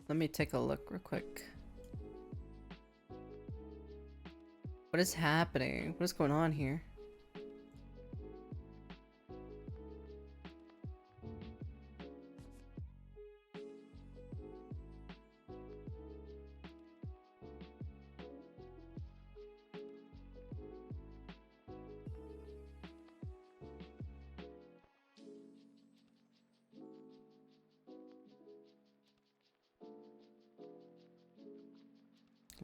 Let me take a look real quick. What is happening? What is going on here?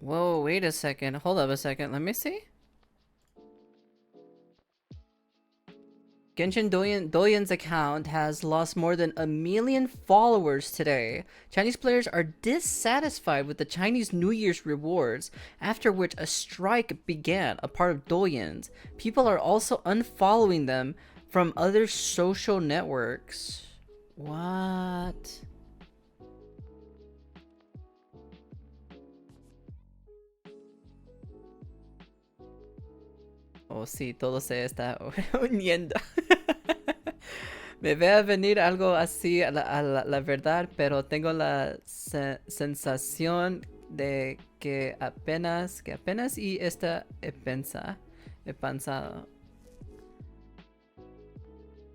Whoa, wait a second. Hold up a second. Let me see. Genshin Doyen's account has lost more than 1 million followers today. Chinese players are dissatisfied with the Chinese New Year's rewards, after which a strike began, a part of Doyen's. People are also unfollowing them from other social networks. What? Oh, sí, todo se está uniendo. Me ve a venir algo así a la verdad, pero tengo la sensación de que apenas y esta he pensado.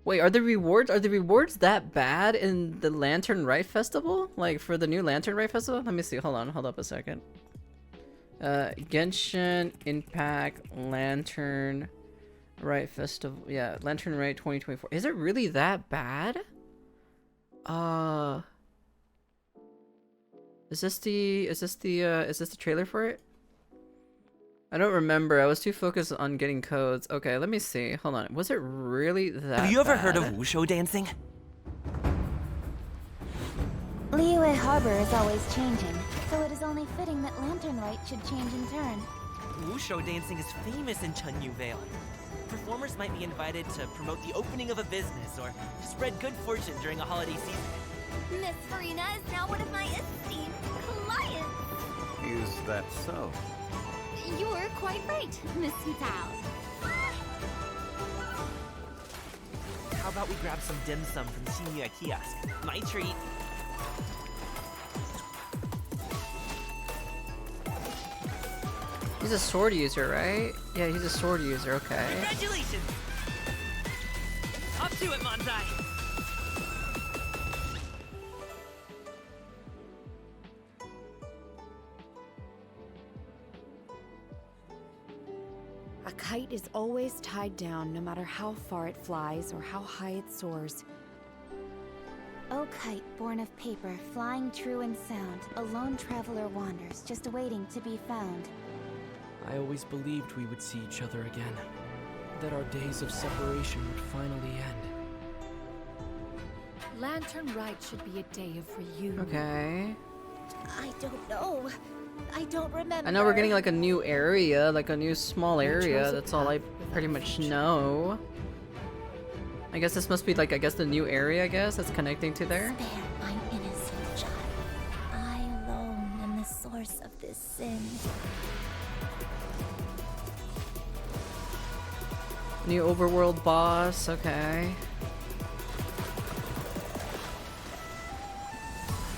Wait, are the rewards that bad in the Lantern Rite Festival? Like for the new Lantern Rite Festival? Let me see. Hold up a second. Genshin Impact Lantern Rite Festival. Yeah, Lantern Rite 2024. Is it really that bad? Is this the trailer for it? I don't remember. I was too focused on getting codes. Okay, let me see. Hold on. Was it really that Have you ever heard of bad? wushu dancing? Liyue Harbor is always changing, so it is only fitting that Lantern Rite should change in turn. Wushu dancing is famous in Chunyu Vale. Performers might be invited to promote the opening of a business or spread good fortune during a holiday season. Miss Farina is now one of my esteemed clients. Is that so? You're quite right, Miss Hutao. How about we grab some dim sum from Shinya Kiosk? My treat. He's a sword user, right? Yeah, he's a sword user. Okay. Congratulations! Up to it, Manzai! A kite is always tied down no matter how far it flies or how high it soars. O kite born of paper, flying true and sound, a lone traveler wanders, just awaiting to be found. I always believed we would see each other again. That our days of separation would finally end. Lantern Rite should be a day of reunion. Okay. I don't know. I don't remember. I know we're getting like a new area, like a new small We area. chose a That's all I path pretty without much future. know. I guess this must be like, I guess the new area, I guess, that's connecting to there. Spare my innocent child. I alone am the source of this sin. New overworld boss, okay.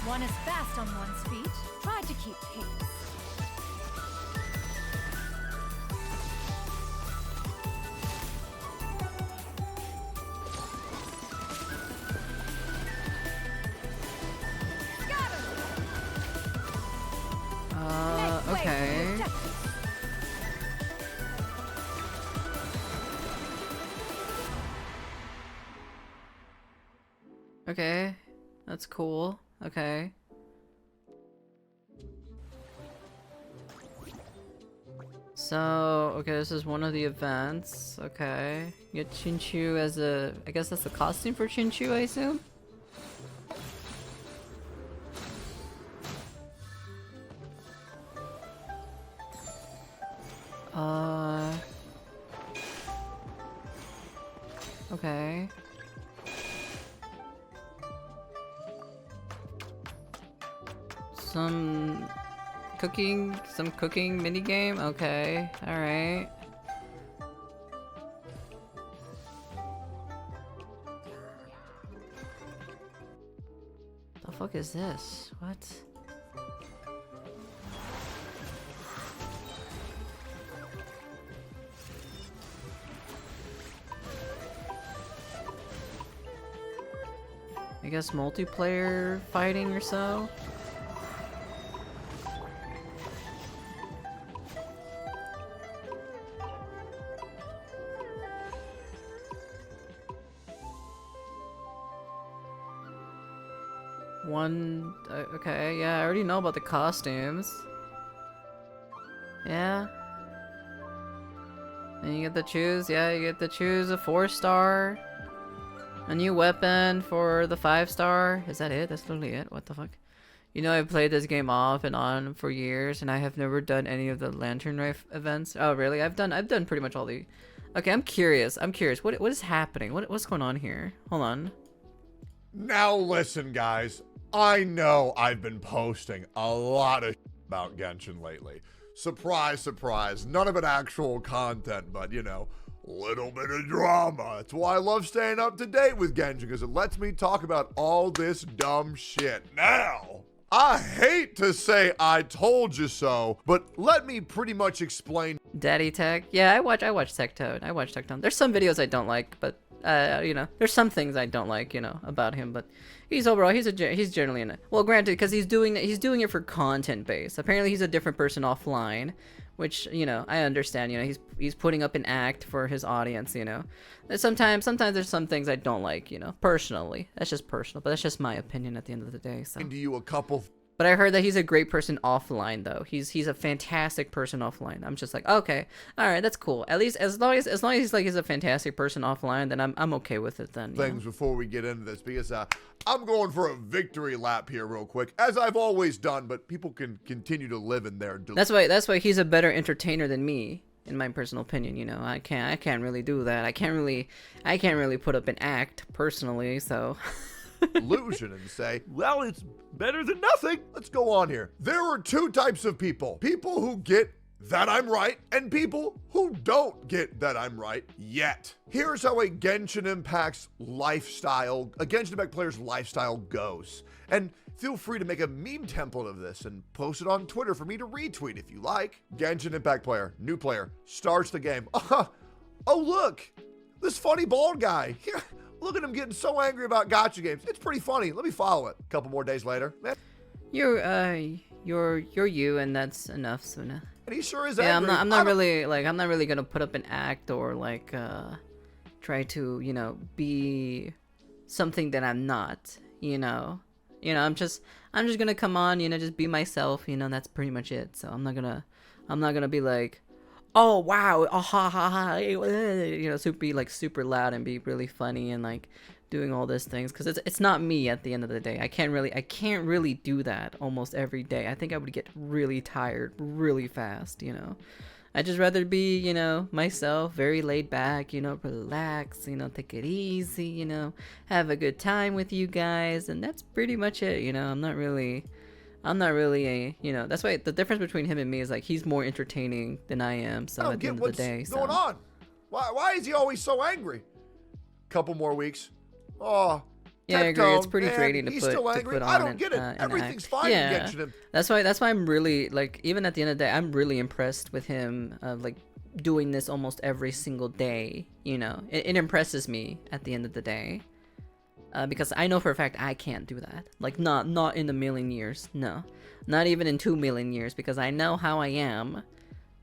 One is fast on one's feet. Try to keep pace. Okay. Okay. That's cool. Okay. So, okay, this is one of the events. Okay. You get Chinchu as a... I guess that's the costume for Chinchu, I assume? Okay. Some cooking mini game. Okay, all right. The fuck is this? What? I guess multiplayer fighting or so. Okay, yeah, I already know about the costumes. Yeah. And you get to choose, yeah, you get to choose a 4-star. A new weapon for the 5-star. Is that it? That's literally it? What the fuck? You know, I've played this game off and on for years, and I have never done any of the Lantern Knife events. Oh, really? I've done pretty much all the... Okay, I'm curious. What is happening? What's going on here? Hold on. Now listen, guys. I know I've been posting a lot of about Genshin lately. Surprise, surprise. None of it actual content, but, you know, little bit of drama. That's why I love staying up to date with Genshin, because it lets me talk about all this dumb shit. Now, I hate to say I told you so, but let me pretty much explain. Daddy Tech? Yeah, I watch Tectone. I watch Tectone. There's some videos I don't like, but you know, there's some things I don't like, you know, about him, but he's generally in it. Well, granted, because he's doing it for content base. Apparently, he's a different person offline, which, you know, I understand. You know, he's putting up an act for his audience. You know, sometimes there's some things I don't like. You know, personally, that's just personal, but that's just my opinion at the end of the day. So. To you a couple. But I heard that he's a great person offline, though. He's a fantastic person offline. I'm just like, okay, all right, that's cool. At least as long as he's a fantastic person offline, then I'm okay with it. Then things before we get into this, because I'm going for a victory lap here, real quick, as I've always done. But people can continue to live in their. That's why he's a better entertainer than me, in my personal opinion. You know, I can't really do that. I can't really put up an act personally. So. Illusion and say, well, it's better than nothing. Let's go on here. There are two types of people. People who get that I'm right, and people who don't get that I'm right yet. Here's how a Genshin Impact's lifestyle, a Genshin Impact player's lifestyle goes. And feel free to make a meme template of this and post it on Twitter for me to retweet if you like. Genshin Impact player, new player, starts the game. Oh, look, this funny bald guy. Look at him getting so angry about gacha games. It's pretty funny. Let me follow it. A couple more days later. Man. You're you, and that's enough, Suna. And he sure is angry. Yeah, I'm not really gonna put up an act or like try to, you know, be something that I'm not, you know. I'm just gonna come on, you know, just be myself, you know, that's pretty much it. So I'm not gonna be like, oh wow, oh, ha ha ha, you know, be like super loud and be really funny and like doing all these things, because it's not me at the end of the day. I can't really do that almost every day. I think I would get really tired really fast, you know. I'd just rather be, you know, myself, very laid back, you know, relax, you know, take it easy, you know, have a good time with you guys, and that's pretty much it, you know. I'm not really a, you know, that's why the difference between him and me is like he's more entertaining than I am. So at the end of the day, what's going on? Why is he always so angry? Couple more weeks. Oh, yeah, I agree. It's pretty draining to he's put still angry. on. I don't get it. Everything's fine. Yeah, that's why I'm really like, even at the end of the day, I'm really impressed with him. Like doing this almost every single day. You know, it impresses me at the end of the day. Because I know for a fact I can't do that. Like, not in a million years. No. Not even in 2 million years. Because I know how I am.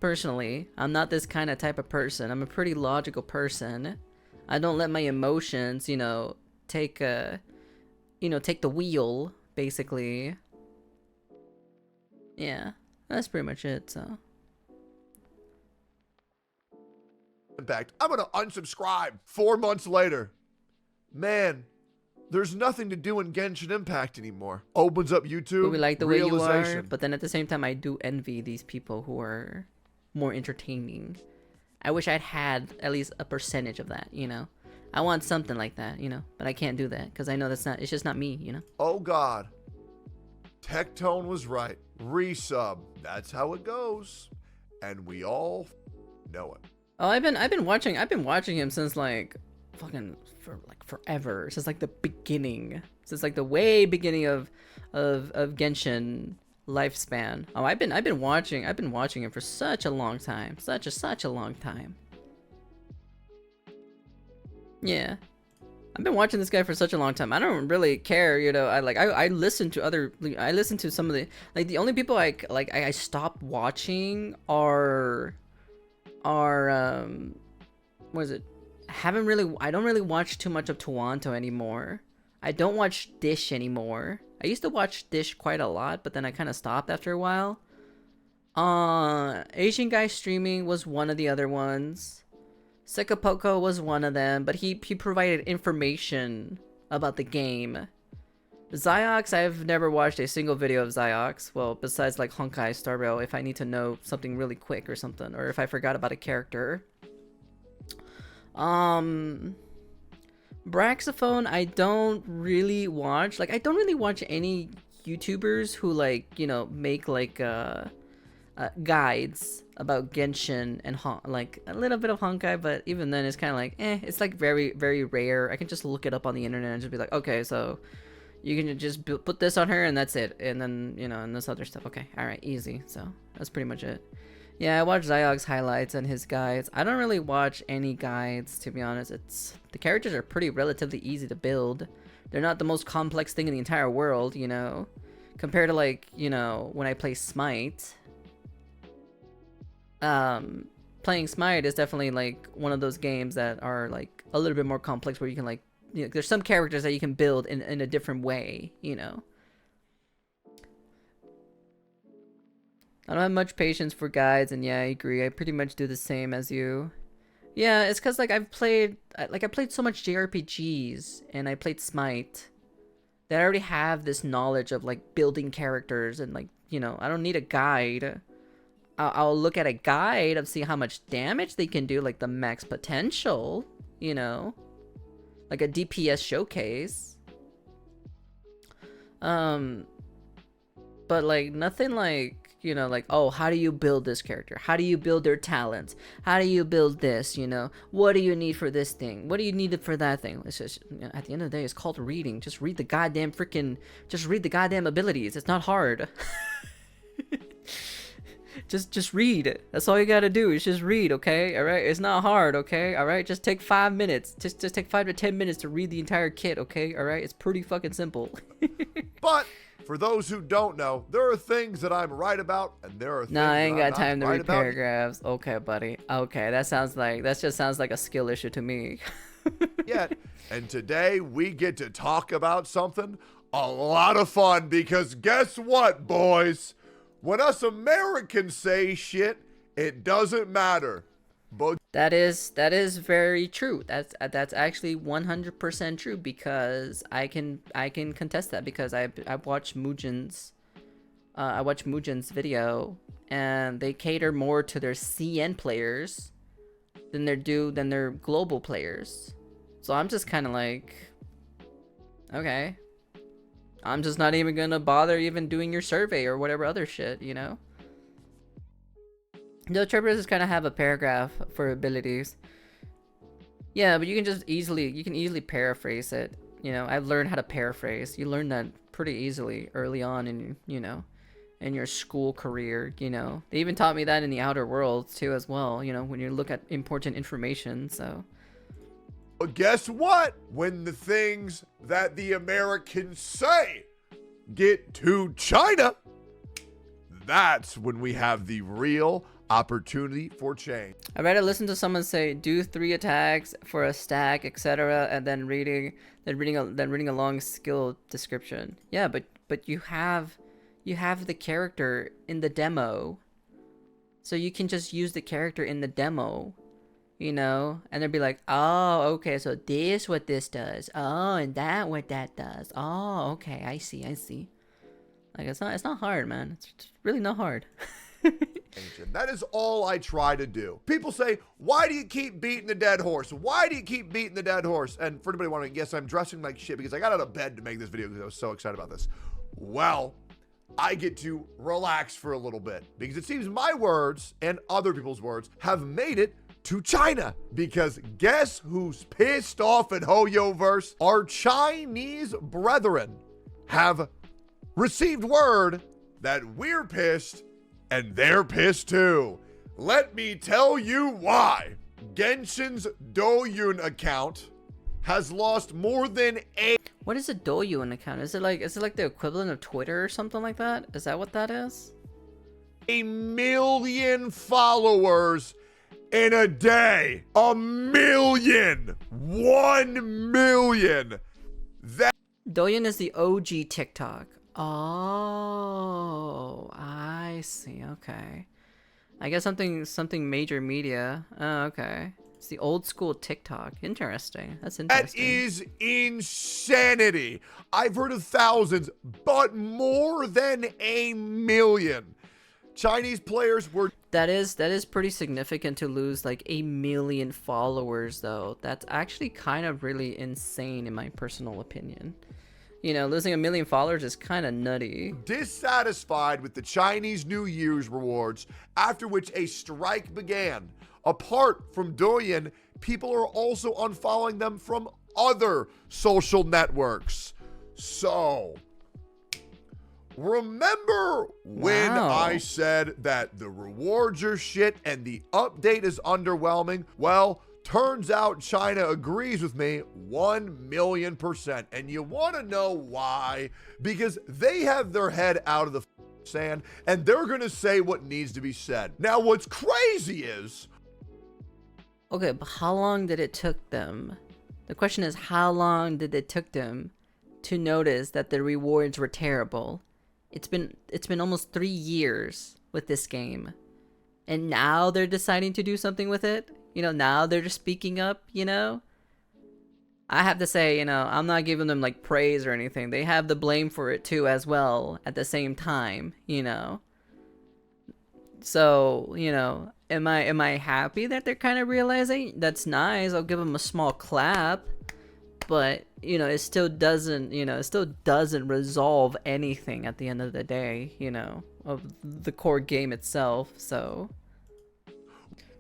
Personally. I'm not this kind of type of person. I'm a pretty logical person. I don't let my emotions, you know, take the wheel, basically. Yeah. That's pretty much it, so. Impact. I'm gonna unsubscribe 4 months later. Man. There's nothing to do in Genshin Impact anymore. Opens up YouTube. But we like the way you are, but then at the same time, I do envy these people who are more entertaining. I wish I'd had at least a percentage of that, you know? I want something like that, you know? But I can't do that, because I know it's just not me, you know? Oh God. Tectone was right. Resub. That's how it goes. And we all know it. Oh, I've been watching him since like fucking forever, since like the beginning, since like the way beginning of Genshin lifespan. Oh, I've been watching him for such a long time, such a long time. Yeah, I've been watching this guy for such a long time. I don't really care, you know. I listen to other. I listen to some of the the only people I stopped watching are what is it? I don't really watch too much of Toronto anymore. I don't watch Dish anymore. I used to watch Dish quite a lot, but then I kind of stopped after a while. Asian Guy Streaming was one of the other ones. Sekapoko was one of them, but he provided information about the game. Ziox, I've never watched a single video of Ziox. Well, besides like Honkai Star Rail, if I need to know something really quick or something, or if I forgot about a character. Braxophone, I don't really watch. Like, I don't really watch any YouTubers who make guides about Genshin and like a little bit of Honkai, but even then it's kind of like it's like very, very rare. I can just look it up on the internet and just be like, okay, so you can just put this on her and that's it, and then and this other stuff. Okay, all right, easy. So that's pretty much it. Yeah, I watch Zyog's highlights and his guides. I don't really watch any guides, to be honest. The characters are pretty relatively easy to build. They're not the most complex thing in the entire world, compared to when I play Smite. Playing Smite is definitely like one of those games that are like a little bit more complex, where you can there's some characters that you can build in a different way, I don't have much patience for guides, and yeah, I agree. I pretty much do the same as you. Yeah, it's because I played so much JRPGs and I played Smite that I already have this knowledge of building characters, and I don't need a guide. I'll look at a guide and see how much damage they can do, like the max potential, like a DPS showcase. But nothing oh, how do you build this character? How do you build their talents? How do you build this, What do you need for this thing? What do you need for that thing? It's just, at the end of the day, it's called reading. Just read the goddamn abilities. It's not hard. Just read. That's all you gotta do is just read, okay? Alright? It's not hard, okay? Alright? Just take 5 minutes. Just take 5 to 10 minutes to read the entire kit, okay? Alright? It's pretty fucking simple. But for those who don't know, there are things that I'm right about, and there are things nah, I ain't that got I'm time not to right read about. paragraphs. Okay, buddy. Okay, that just sounds like a skill issue to me. Yet, and today we get to talk about something a lot of fun, because guess what, boys? When us Americans say shit, it doesn't matter. But That is very true. That's actually 100% true, because I can contest that, because I watched Mugen's video, and they cater more to their CN players than their global players. So I'm just kind of like, okay, I'm just not even gonna bother even doing your survey or whatever other shit, No, interpreters kind of have a paragraph for abilities. Yeah, but you can easily paraphrase it. I've learned how to paraphrase. You learn that pretty easily early on in your school career. They even taught me that in the Outer Worlds too, as well. When you look at important information. So. But guess what? When the things that the Americans say get to China, that's when we have the real opportunity for change. I rather listen to someone say do 3 attacks for a stack, etc., and then reading a long skill description. Yeah, but you have the character in the demo, so you can just use the character in the demo. And they'll be like, oh, okay, so this what this does. Oh, and that what that does. Oh, okay, I see. Like, it's not hard, man. It's really not hard. That is all I try to do. People say, why do you keep beating the dead horse? Why do you keep beating the dead horse? And for anybody wondering, yes, I'm dressing like shit because I got out of bed to make this video because I was so excited about this. Well, I get to relax for a little bit because it seems my words and other people's words have made it to China, because guess who's pissed off in Hoyoverse? Our Chinese brethren have received word that we're pissed and they're pissed too. Let me tell you why. Genshin's Douyin account has lost more than What is a Douyin account? Is it like the equivalent of Twitter or something like that? Is that what that is? 1 million followers in a day. 1 million. 1 million. That Douyin is the OG TikTok. Oh, I see. Okay. I guess something major media. Oh, okay. It's the old school TikTok. Interesting. That's interesting. That is insanity. I've heard of thousands, but more than 1 million. Chinese players were... That is pretty significant to lose like 1 million followers though. That's actually kind of really insane in my personal opinion. You know, losing 1 million followers is kind of nutty. dissatisfied with the Chinese New Year's rewards, after which a strike began. Apart from Douyin, people are also unfollowing them from other social networks. So, remember when I said that the rewards are shit and the update is underwhelming? Well, turns out China agrees with me 1,000,000%. And you want to know why? Because they have their head out of the sand and they're going to say what needs to be said. Now, what's crazy is... Okay, but how long did it took them? The question is, how long did it took them to notice that the rewards were terrible? It's been almost 3 years with this game. And now they're deciding to do something with it? You know, now they're just speaking up, you know? I have to say, you know, I'm not giving them like praise or anything. They have the blame for it too as well at the same time, you know? So, you know, am I happy that they're kind of realizing? That's nice. I'll give them a small clap. But, you know, it still doesn't resolve anything at the end of the day, you know, of the core game itself. So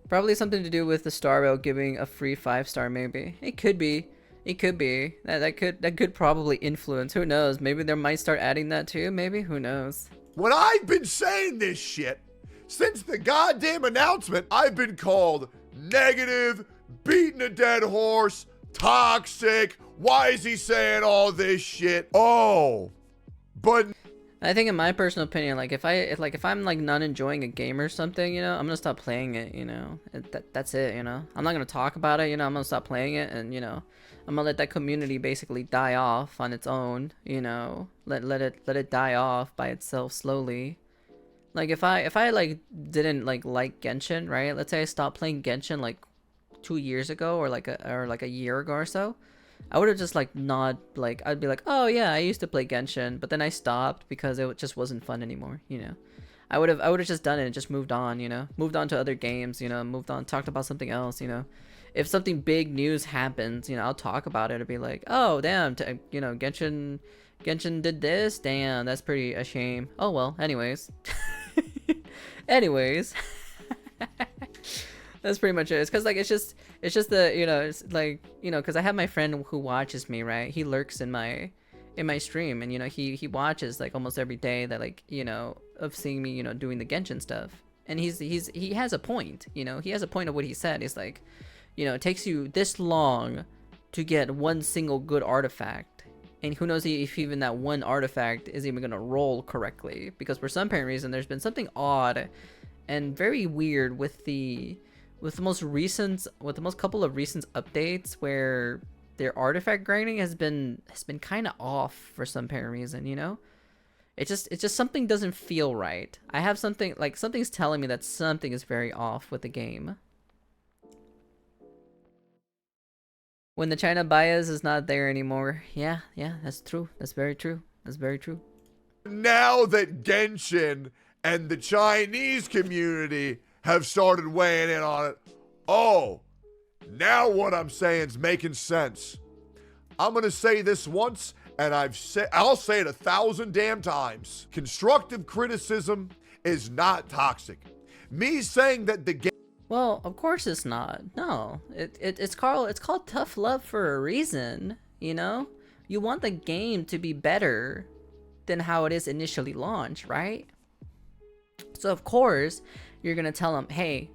probably something to do with the star rail giving a free 5-star, maybe. It could be. That could probably influence. Who knows? Maybe they might start adding that too. Maybe. Who knows? When I've been saying this shit since the goddamn announcement, I've been called negative, beating a dead horse, toxic. Why is he saying all this shit? Oh, but I think in my personal opinion, like if I'm like not enjoying a game or something, you know, I'm gonna stop playing it, you know. That's it, you know. I'm not gonna talk about it, you know. I'm gonna stop playing it, and you know, I'm gonna let that community basically die off on its own, you know. Let it die off by itself slowly. Like if I like didn't like Genshin, right? Let's say I stopped playing Genshin like 2 years ago or like a year ago or so. I would have just like not like, I'd be like, oh yeah, I used to play Genshin, but then I stopped because it just wasn't fun anymore, you know. I would have just done it and just moved on, you know, moved on to other games, you know, moved on, talked about something else, you know. If something big news happens, you know, I'll talk about it and be like, oh damn, you know, Genshin did this, damn, that's pretty a shame. Oh well, anyways. Anyways. That's pretty much it. It's because like it's just the, you know, it's like, you know, because I have my friend who watches me, right? He lurks in my stream, and you know, he watches like almost every day, that like, you know, of seeing me, you know, doing the Genshin stuff. And he has a point, you know. He has a point of what he said. He's like, you know, it takes you this long to get one single good artifact, and who knows if even that one artifact is even gonna roll correctly, because for some apparent reason there's been something odd and very weird with the most couple of recent updates, where their artifact grinding has been kind of off for some apparent reason, you know. It's just something doesn't feel right. I have something, like something's telling me that something is very off with the game. When the China bias is not there anymore. Yeah, that's true. That's very true. Now that Genshin and the Chinese community have started weighing in on it, oh, now what I'm saying is making sense. I'm gonna say this once, and I'll say it 1,000 damn times. Constructive criticism is not toxic. Me saying that the game... Well, of course it's not. No, it's called tough love for a reason. You know, you want the game to be better than how it is initially launched, right? So of course you're gonna tell them, hey,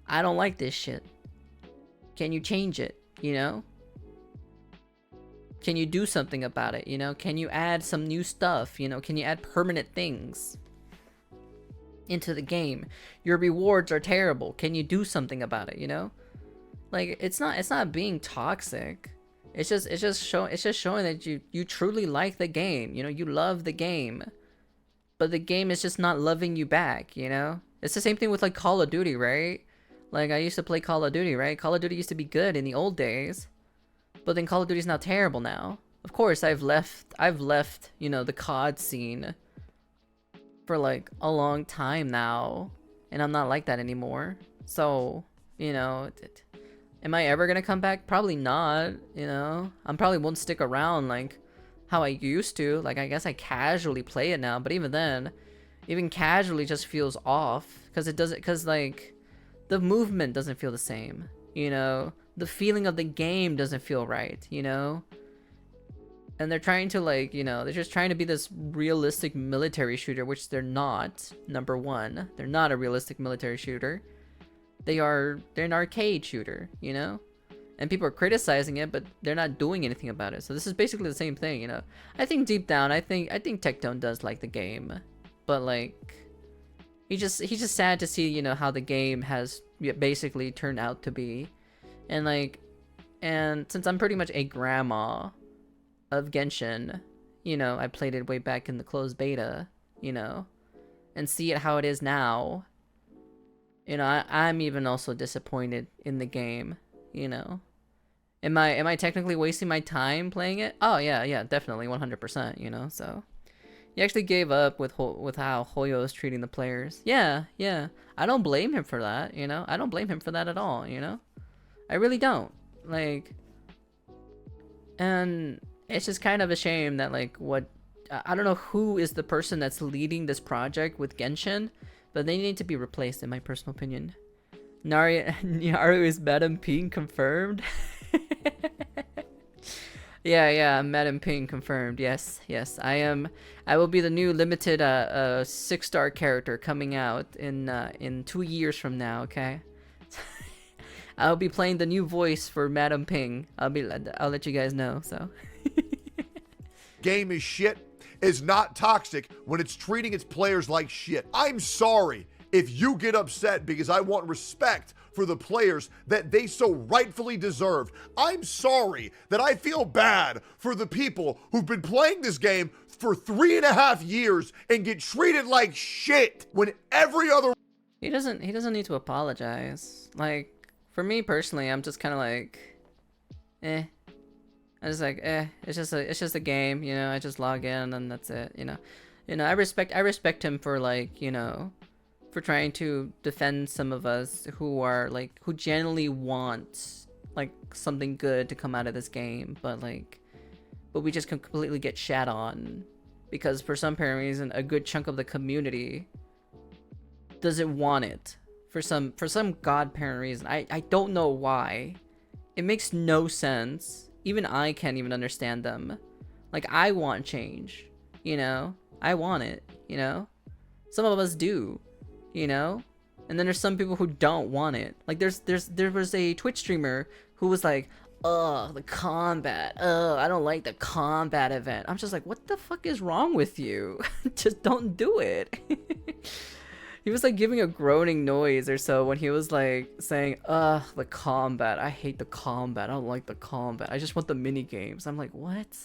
I don't like this shit. Can you change it? You know? Can you do something about it, you know? Can you add some new stuff, you know? Can you add permanent things into the game? Your rewards are terrible. Can you do something about it, you know? Like, it's not being toxic. It's just showing that you truly like the game, you know? You love the game. But the game is just not loving you back, you know? It's the same thing with like Call of Duty, right? Like, I used to play Call of Duty, right? Call of Duty used to be good in the old days. But then Call of Duty's now terrible now. Of course, I've left, you know, the COD scene for like a long time now, and I'm not like that anymore. So, you know, am I ever gonna come back? Probably not, you know? I probably won't stick around like how I used to. Like, I guess I casually play it now, but even then, even casually just feels off, because it doesn't, because like the movement doesn't feel the same, you know? The feeling of the game doesn't feel right, you know? And they're trying to, like, you know, they're just trying to be this realistic military shooter, which they're not. Number one, they're not a realistic military shooter. They're an arcade shooter, you know? And people are criticizing it, but they're not doing anything about it. So this is basically the same thing, you know? I think deep down, I think Tectone does like the game, but like, he's just sad to see, you know, how the game has basically turned out to be. And like, and since I'm pretty much a grandma of Genshin, you know, I played it way back in the closed beta, you know, and see it how it is now, you know, I'm even also disappointed in the game, you know. Am I technically wasting my time playing it? Oh yeah, definitely 100%, you know. So he actually gave up with how Hoyo is treating the players. Yeah, I don't blame him for that, you know. I don't blame him for that at all, you know. I really don't. Like, and it's just kind of a shame that, like, I don't know who is the person that's leading this project with Genshin, but they need to be replaced, in my personal opinion. Naru is Madam Ping confirmed? Yeah, Madam Ping confirmed. Yes, I am. I will be the new limited 6-star character coming out in 2 years from now, okay? I'll be playing the new voice for Madam Ping. I'll let you guys know, so. Game is shit is not toxic when it's treating its players like shit. I'm sorry if you get upset because I want respect for the players that they so rightfully deserve. I'm sorry that I feel bad for the people who've been playing this game for 3.5 years and get treated like shit when every other... He doesn't need to apologize. Like, for me personally, I'm just kind of like, I just like, it's just a game, you know. I just log in and that's it, you know. I respect him for, like, you know, for trying to defend some of us who are like, who genuinely want like something good to come out of this game, but we just completely get shat on because for some apparent reason a good chunk of the community doesn't want it. For some godparent reason. I don't know why. It makes no sense. Even I can't even understand them. Like, I want change, you know? I want it, you know? Some of us do, you know? And then there's some people who don't want it. Like, there was a Twitch streamer who was like, ugh, the combat. Ugh, I don't like the combat event. I'm just like, what the fuck is wrong with you? Just don't do it. He was like giving a groaning noise or so when he was like saying, ugh, the combat. I hate the combat. I don't like the combat. I just want the mini games. I'm like, what?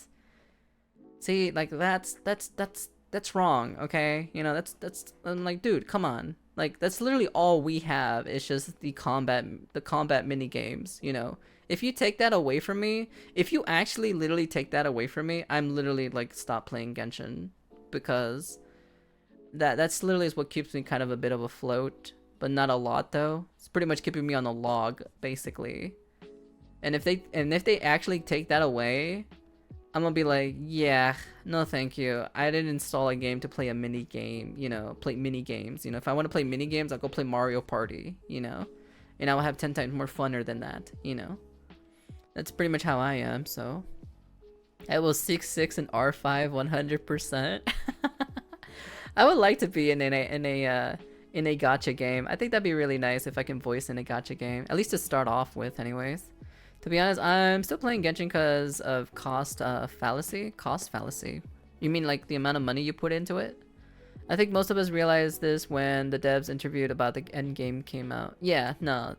See, like that's wrong, okay? You know, that's I'm like, dude, come on. Like, that's literally all we have. It's just the combat mini games, you know. If you take that away from me, if you actually literally take that away from me, I'm literally like stop playing Genshin, because that's literally is what keeps me kind of a bit of afloat, but not a lot though. It's pretty much keeping me on the log basically. And if they actually take that away, I'm gonna be like, yeah, no thank you. I didn't install a game to play a mini game, you know, play mini games. You know, if I want to play mini games, I'll go play Mario Party, you know, and I will have 10 times more funner than that, you know. That's pretty much how I am. So I will 6-6 and R5 100%. I would like to be in a gacha game. I think that'd be really nice if I can voice in a gacha game, at least to start off with anyways. To be honest, I'm still playing Genshin because of cost fallacy. Cost fallacy. You mean like the amount of money you put into it? I think most of us realized this when the devs interviewed about the end game came out. Yeah, no.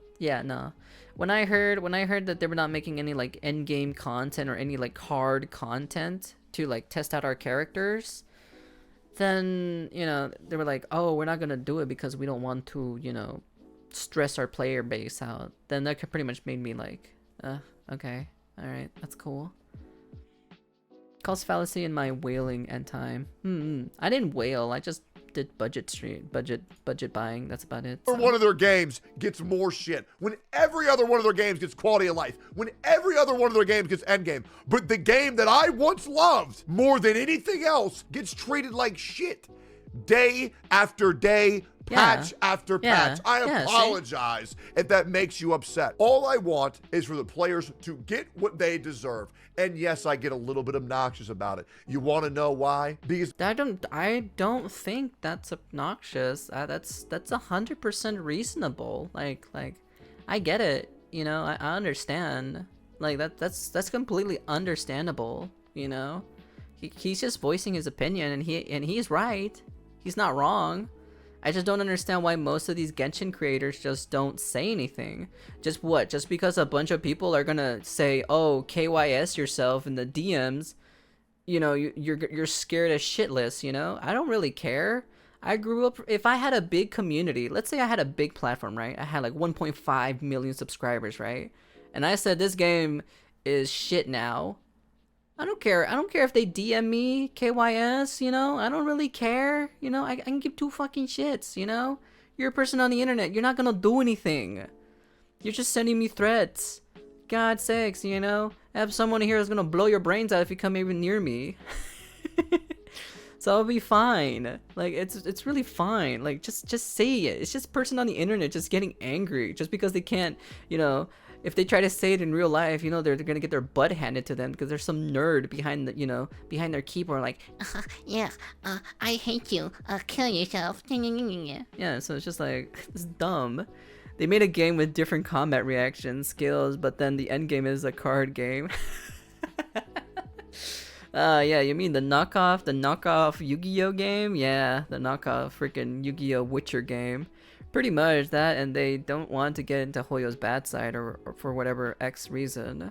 When I heard that they were not making any like end game content or any like hard content to like test out our characters, then, you know, they were like, oh, we're not gonna do it because we don't want to, you know, stress our player base out. Then that pretty much made me like, okay, all right, that's cool. Cost fallacy in my whaling end time. I didn't whale. I just did budget buying. That's about it. One of their games gets more shit. When every other one of their games gets quality of life. When every other one of their games gets endgame. But the game that I once loved more than anything else gets treated like shit. Day after day, patch after patch. I apologize if that makes you upset. All I want is for the players to get what they deserve. And yes, I get a little bit obnoxious about it. You want to know why? Because I don't think that's obnoxious. That's 100% reasonable. Like I get it. You know, I understand. Like that's completely understandable. You know, he's just voicing his opinion, and he's right. He's not wrong. I just don't understand why most of these Genshin creators just don't say anything. Just what? Just because a bunch of people are gonna say, "Oh, KYS yourself" in the DMs, you know, you're scared as shitless. You know, I don't really care. I grew up. If I had a big community, let's say I had a big platform, right? I had like 1.5 million subscribers, right? And I said this game is shit now. I don't care. I don't care if they DM me KYS, you know? I don't really care. You know, I can give two fucking shits, you know? You're a person on the internet. You're not gonna do anything. You're just sending me threats. God's sakes, you know? I have someone here who's gonna blow your brains out if you come even near me. So I'll be fine. Like, it's really fine. Like, just say it. It's just a person on the internet just getting angry just because they can't, you know, if they try to say it in real life, you know, they're gonna get their butt handed to them because there's some nerd behind the, you know, behind their keyboard like, I hate you. Kill yourself. yeah. So it's just like, it's dumb. They made a game with different combat reaction skills, but then the end game is a card game. Yeah, you mean the knockoff Yu-Gi-Oh game? Yeah, the knockoff freaking Yu-Gi-Oh Witcher game. Pretty much that, and they don't want to get into Hoyo's bad side or for whatever X reason.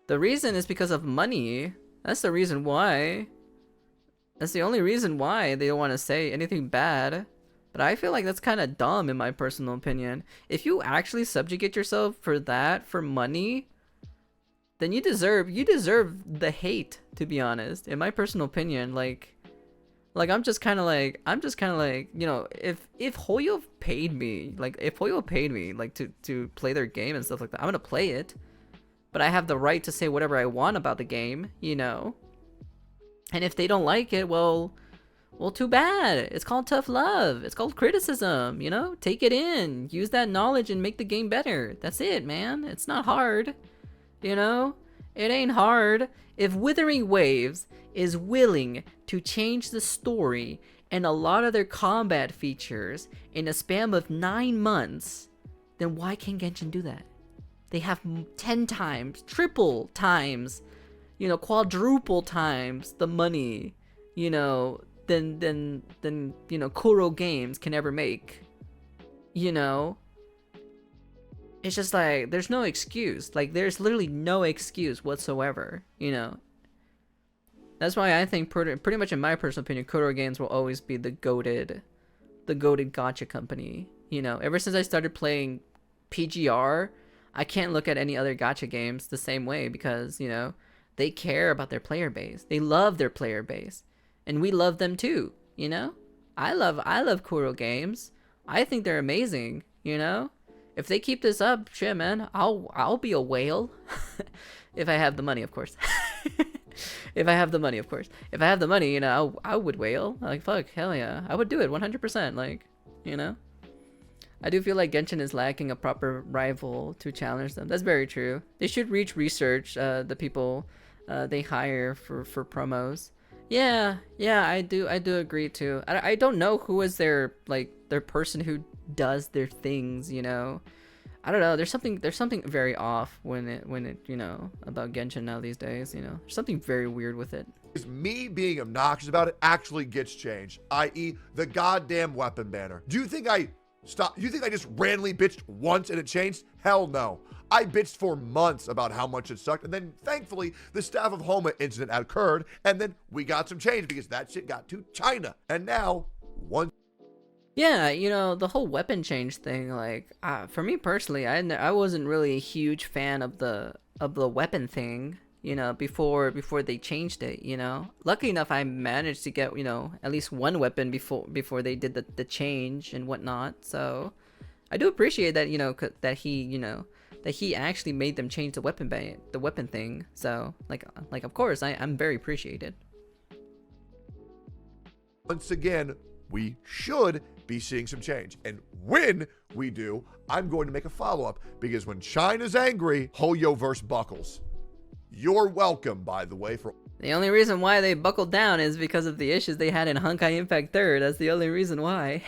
The reason is because of money. That's the reason why. That's the only reason why they don't want to say anything bad. But I feel like that's kind of dumb in my personal opinion. If you actually subjugate yourself for that, for money, then you deserve the hate, to be honest. In my personal opinion, like I'm just kind of like, you know, if Hoyo paid me, like to play their game and stuff like that, I'm gonna play it. But I have the right to say whatever I want about the game, you know. And if they don't like it, well, too bad. It's called tough love. It's called criticism, you know? Take it in, use that knowledge and make the game better. That's it, man. It's not hard. You know, it ain't hard. If Withering Waves is willing to change the story and a lot of their combat features in a span of 9 months, then why can't Genshin do that? They have 10 times, triple times, you know, quadruple times the money, you know, than you know, Kuro Games can ever make. You know, it's just like, there's no excuse. Like, there's literally no excuse whatsoever, you know. That's why I think pretty much in my personal opinion, Kuro Games will always be the goated gacha company. You know, ever since I started playing PGR, I can't look at any other gacha games the same way because, you know, they care about their player base. They love their player base. And we love them too, you know? I love Kuro Games. I think they're amazing, you know? If they keep this up, shit, man, I'll be a whale. If I have the money, of course. If I have the money, of course. If I have the money, you know, I would whale. Like, fuck, hell yeah. I would do it 100%, like, you know? I do feel like Genshin is lacking a proper rival to challenge them. That's very true. They should research the people they hire for promos. Yeah, I do agree too. I don't know who is their person who does their things, you know. I don't know. There's something very off when it about Genshin now these days. There's something very weird with it. Is me being obnoxious about it actually gets changed, i.e. the goddamn weapon banner. Do you think I just randomly bitched once and it changed? Hell no. I bitched for months about how much it sucked, and then thankfully the Staff of Homa incident occurred, and then we got some change because that shit got to China. And now, Yeah, the whole weapon change thing. Like, for me personally, I wasn't really a huge fan of the weapon thing. Before they changed it. Lucky enough, I managed to get at least one weapon before they did the change and whatnot. So, I do appreciate that that he actually made them change the weapon thing. So, like of course, I'm very appreciated. once again, we should be seeing some change. And when we do, I'm going to make a follow-up, because when China's angry, Hoyoverse buckles. You're welcome, by the way, for... The only reason why they buckled down is because of the issues they had in Honkai Impact 3rd. That's the only reason why.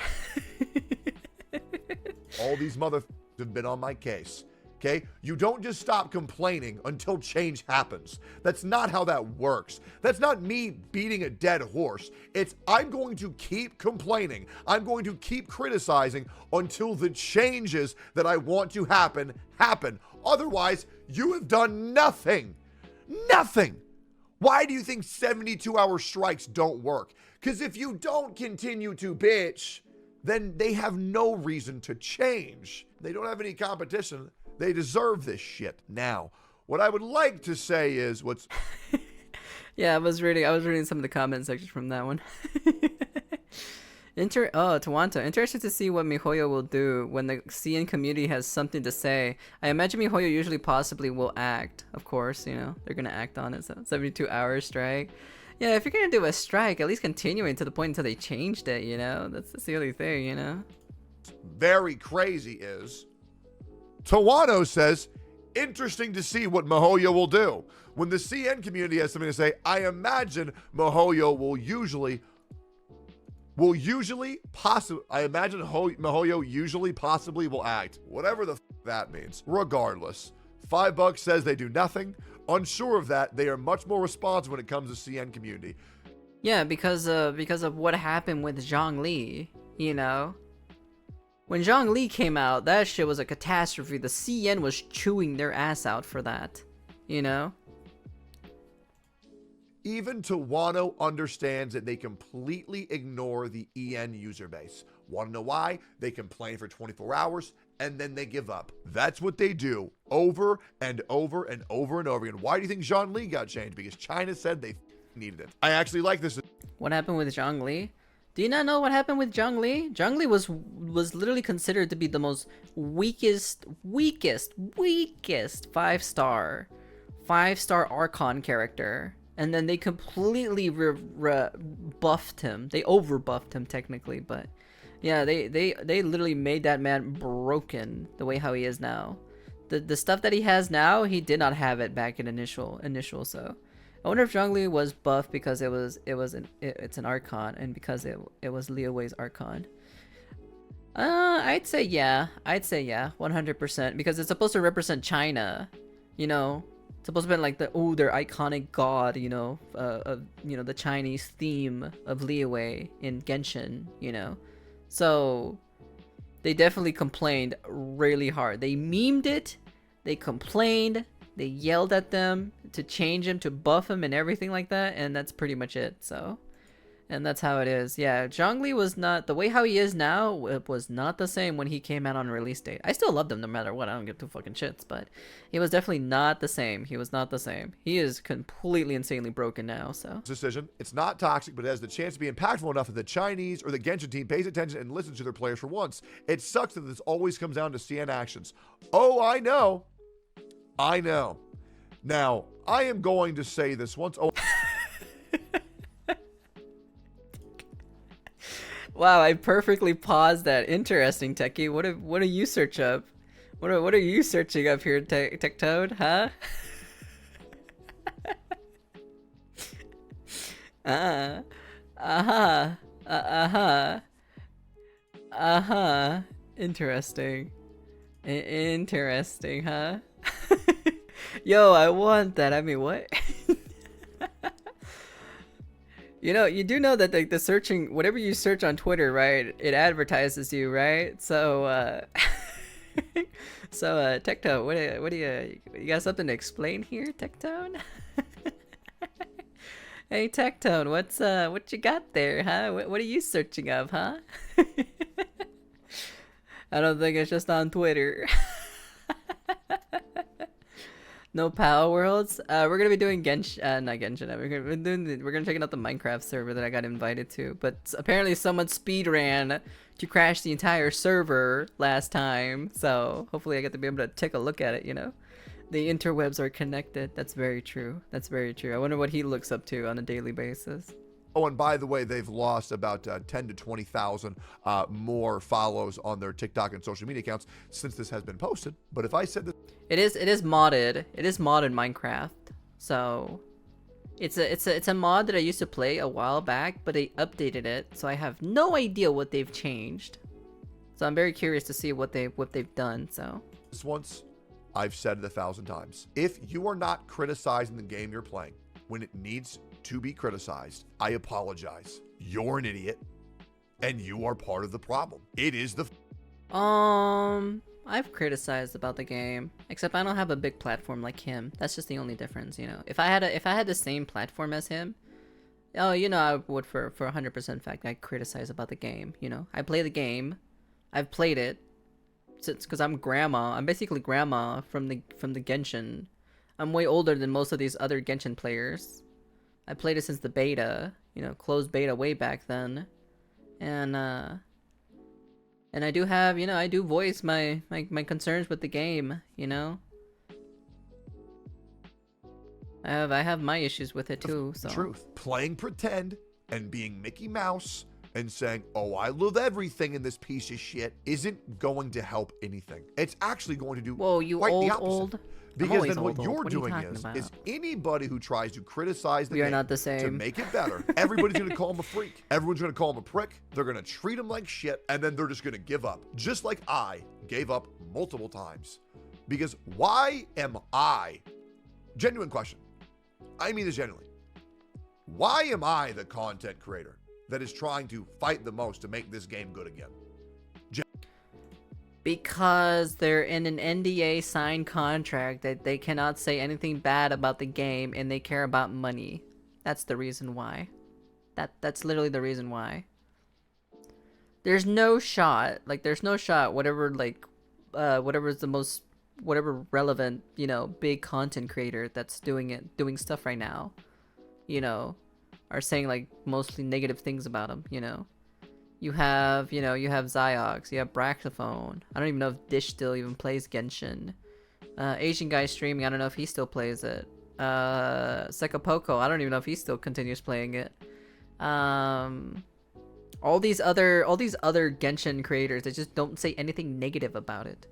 All these have been on my case. Okay? You don't just stop complaining until change happens. That's not how that works. That's not me beating a dead horse. It's I'm going to keep complaining. I'm going to keep criticizing until the changes that I want to happen. Otherwise, you have done nothing. Nothing. Why do you think 72-hour strikes don't work? Because if you don't continue to bitch, then they have no reason to change. They don't have any competition. They deserve this shit. Now, what I would like to say is what's... Yeah, I was reading some of the comment sections from that one. Tawanta. Interested to see what MiHoYo will do when the CN community has something to say. I imagine MiHoYo usually possibly will act. Of course, they're gonna act on it. So 72-hour strike. Yeah, if you're gonna do a strike, at least continuing to the point until they changed it. That's the only thing. Very crazy is Tawano says, interesting to see what MiHoYo will do. When the CN community has something to say, I imagine MiHoYo MiHoYo usually possibly will act. Whatever the that means. Regardless, $5 says they do nothing. Unsure of that, they are much more responsive when it comes to CN community. Yeah, because of what happened with Zhongli, When Zhongli came out, that shit was a catastrophe. The CN was chewing their ass out for that, Even Tawano understands that they completely ignore the EN user base. Want to know why? They complain for 24 hours and then they give up. That's what they do over and over and over and over again. Why do you think Zhongli got changed? Because China said they needed it. I actually like this. What happened with Zhongli? Do you not know what happened with Zhongli? Zhongli was literally considered to be the most weakest five-star Archon character. And then they completely buffed him. They over-buffed him technically, but yeah, they literally made that man broken the way how he is now. The stuff that he has now, he did not have it back in initial. So I wonder if Zhongli was buffed because it's an Archon, and because it was Liu Wei's Archon. I'd say yeah, 100%, because it's supposed to represent China, It's supposed to be like their iconic god, the Chinese theme of Liu Wei in Genshin, So they definitely complained really hard. They memed it, they complained, they yelled at them to change him, to buff him and everything like that, and that's pretty much it. And that's how it is. Yeah, Zhongli was not, the way how he is now, it was not the same when he came out on release date. I still loved him no matter what, I don't give two fucking shits, but he was definitely not the same. He was not the same. He is completely insanely broken now, so. Decision. It's not toxic, but it has the chance to be impactful enough that the Chinese or the Genshin team pays attention and listens to their players for once. It sucks that this always comes down to CN actions. Oh, I know. Now, I am going to say this once. Oh. Wow, I perfectly paused that. Interesting, Techie. What do you search up? What are you searching up here, Tectone? Huh? Interesting. Interesting, huh? Yo, I want that. I mean, what? You know, you do know that the searching, whatever you search on Twitter, right? It advertises you, right? So, Tectone, what do you got something to explain here, Tectone? Hey, Tectone, what you got there, huh? What are you searching of, huh? I don't think it's just on Twitter. No Power Worlds. We're gonna be doing Genshin, not Genshin. We're gonna check out the Minecraft server that I got invited to. But apparently, someone speedran to crash the entire server last time. So hopefully, I get to be able to take a look at it. You know, the interwebs are connected. That's very true. That's very true. I wonder what he looks up to on a daily basis. Oh, and by the way, they've lost about 10 to 20,000 more follows on their TikTok and social media accounts since this has been posted. But if I said that, it is modded. It is modded Minecraft. So it's a mod that I used to play a while back, but they updated it, so I have no idea what they've changed. So I'm very curious to see what they've done. So this once, I've said it 1,000 times. If you are not criticizing the game you're playing when it needs to be criticized, I apologize. You're an idiot, and you are part of the problem. It is the I've criticized about the game, except I don't have a big platform like him. That's just the only difference, you know. If I had the same platform as him, oh, you know, I would for 100% fact I'd criticize about the game. You know, I play the game, I've played it since, because I'm grandma. I'm basically grandma from the Genshin. I'm way older than most of these other Genshin players. I played it since the beta, you know, closed beta way back then, and I do have, you know, I do voice my concerns with the game, you know. I have my issues with it too. So truth. Playing pretend and being Mickey Mouse and saying, "Oh, I love everything in this piece of shit," isn't going to help anything. It's actually going to do whoa, you quite the old. opposite. Because then old. what you're What are you doing talking is about? anybody who tries to criticize the We are game not the to same. make it better, everybody's going to call him a freak. Everyone's going to call him a prick. They're going to treat him like shit, and then they're just going to give up. Just like I gave up multiple times. Because why am I, genuine question, I mean this genuinely, why am I the content creator that is trying to fight the most to make this game good again? Because they're in an NDA signed contract that they cannot say anything bad about the game, and they care about money. That's the reason why. That's literally the reason why. There's no shot, whatever whatever's the most, whatever relevant, you know, big content creator that's doing stuff right now, you know, are saying like mostly negative things about him, you know. You have Ziox, you have Braxophone. I don't even know if Dish still even plays Genshin. Asian guy streaming, I don't know if he still plays it. Sekapoko, I don't even know if he still continues playing it. All these other Genshin creators, they just don't say anything negative about it.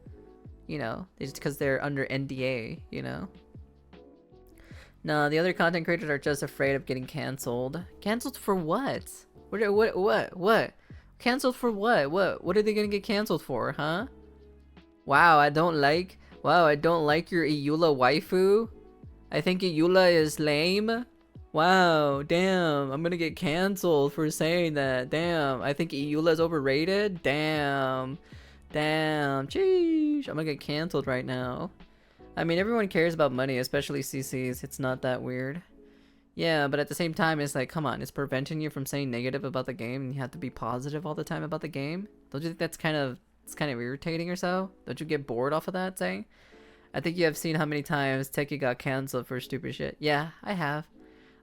You know, it's because they're under NDA, you know. No, the other content creators are just afraid of getting canceled. Canceled for what? What? Canceled for what? What are they gonna get canceled for, huh? Wow, I don't like your Eula waifu. I think Eula is lame. Wow, damn, I'm gonna get canceled for saying that. Damn, I think Eula is overrated. Damn, jeez, I'm gonna get canceled right now. I mean, everyone cares about money, especially CCs. It's not that weird. Yeah, but at the same time, it's like, come on, it's preventing you from saying negative about the game, and you have to be positive all the time about the game. Don't you think it's kind of irritating or so? Don't you get bored off of that saying? I think you have seen how many times Teki got canceled for stupid shit. Yeah, I have.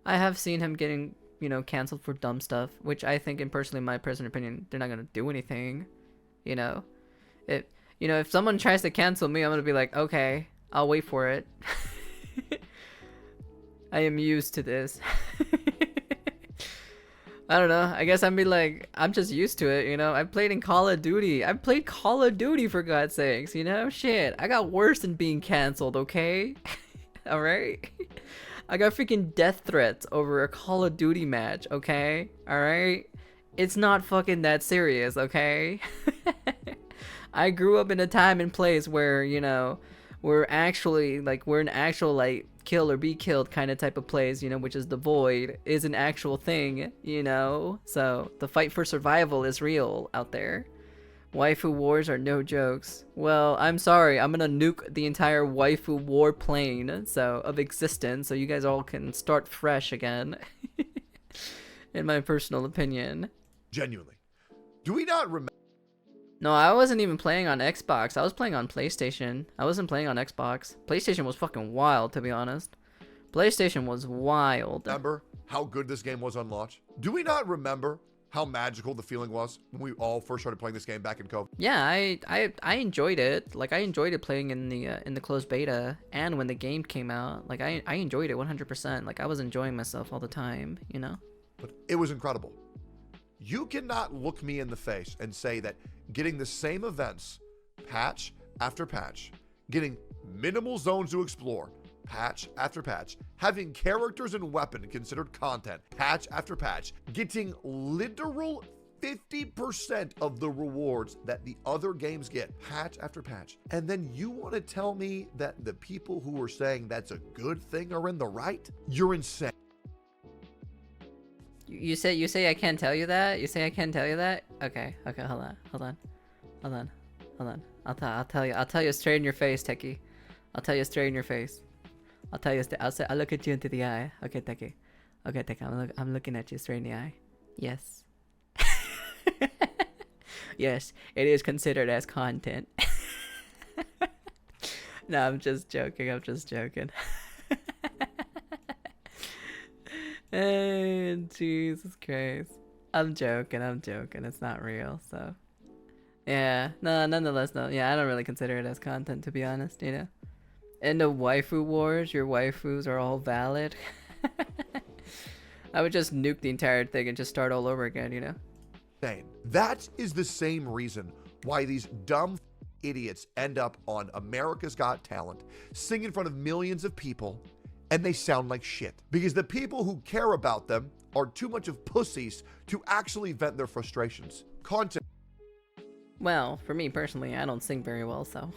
I have seen him getting, you know, canceled for dumb stuff, which I think, in my personal opinion, they're not gonna do anything. You know, if someone tries to cancel me, I'm gonna be like, okay, I'll wait for it. I am used to this. I don't know. I guess I'm just used to it, you know. I've played Call of Duty for God's sakes, you know? Shit. I got worse than being canceled, okay? Alright? I got freaking death threats over a Call of Duty match, okay? Alright? It's not fucking that serious, okay? I grew up in a time and place where, you know, we're actually like we're an actual like kill or be killed kind of type of place, you know, which is the void is an actual thing, you know. So the fight for survival is real out there. Waifu wars are no jokes. Well, I'm sorry, I'm gonna nuke the entire waifu war plane of existence so you guys all can start fresh again. In my personal opinion. Genuinely. Do we not remember? No, I wasn't even playing on Xbox. I was playing on PlayStation. I wasn't playing on Xbox. PlayStation was fucking wild, to be honest. PlayStation was wild. Remember how good this game was on launch? Do we not remember how magical the feeling was when we all first started playing this game back in COVID? Yeah, I enjoyed it. Like I enjoyed it playing in the closed beta and when the game came out. Like I enjoyed it 100%. Like I was enjoying myself all the time, you know? But it was incredible. You cannot look me in the face and say that getting the same events, patch after patch, getting minimal zones to explore, patch after patch, having characters and weapon considered content, patch after patch, getting literal 50% of the rewards that the other games get, patch after patch. And then you want to tell me that the people who are saying that's a good thing are in the right? You're insane. You say I can't tell you that? You say I can't tell you that? Okay, hold on. I'll tell you straight in your face, Techie. I'll tell you straight in your face. I'll look at you into the eye. Okay, Techie. Okay, Techie, I'm looking at you straight in the eye. Yes. Yes, it is considered as content. No, I'm just joking. Jesus Christ. I'm joking. It's not real, so. Yeah, no, nonetheless, no. Yeah, I don't really consider it as content, to be honest, you know? And the waifu wars, your waifus are all valid. I would just nuke the entire thing and just start all over again, you know? That is the same reason why these dumb idiots end up on America's Got Talent, sing in front of millions of people, and they sound like shit. Because the people who care about them are too much of pussies to actually vent their frustrations. Content. Well, for me personally, I don't sing very well, so.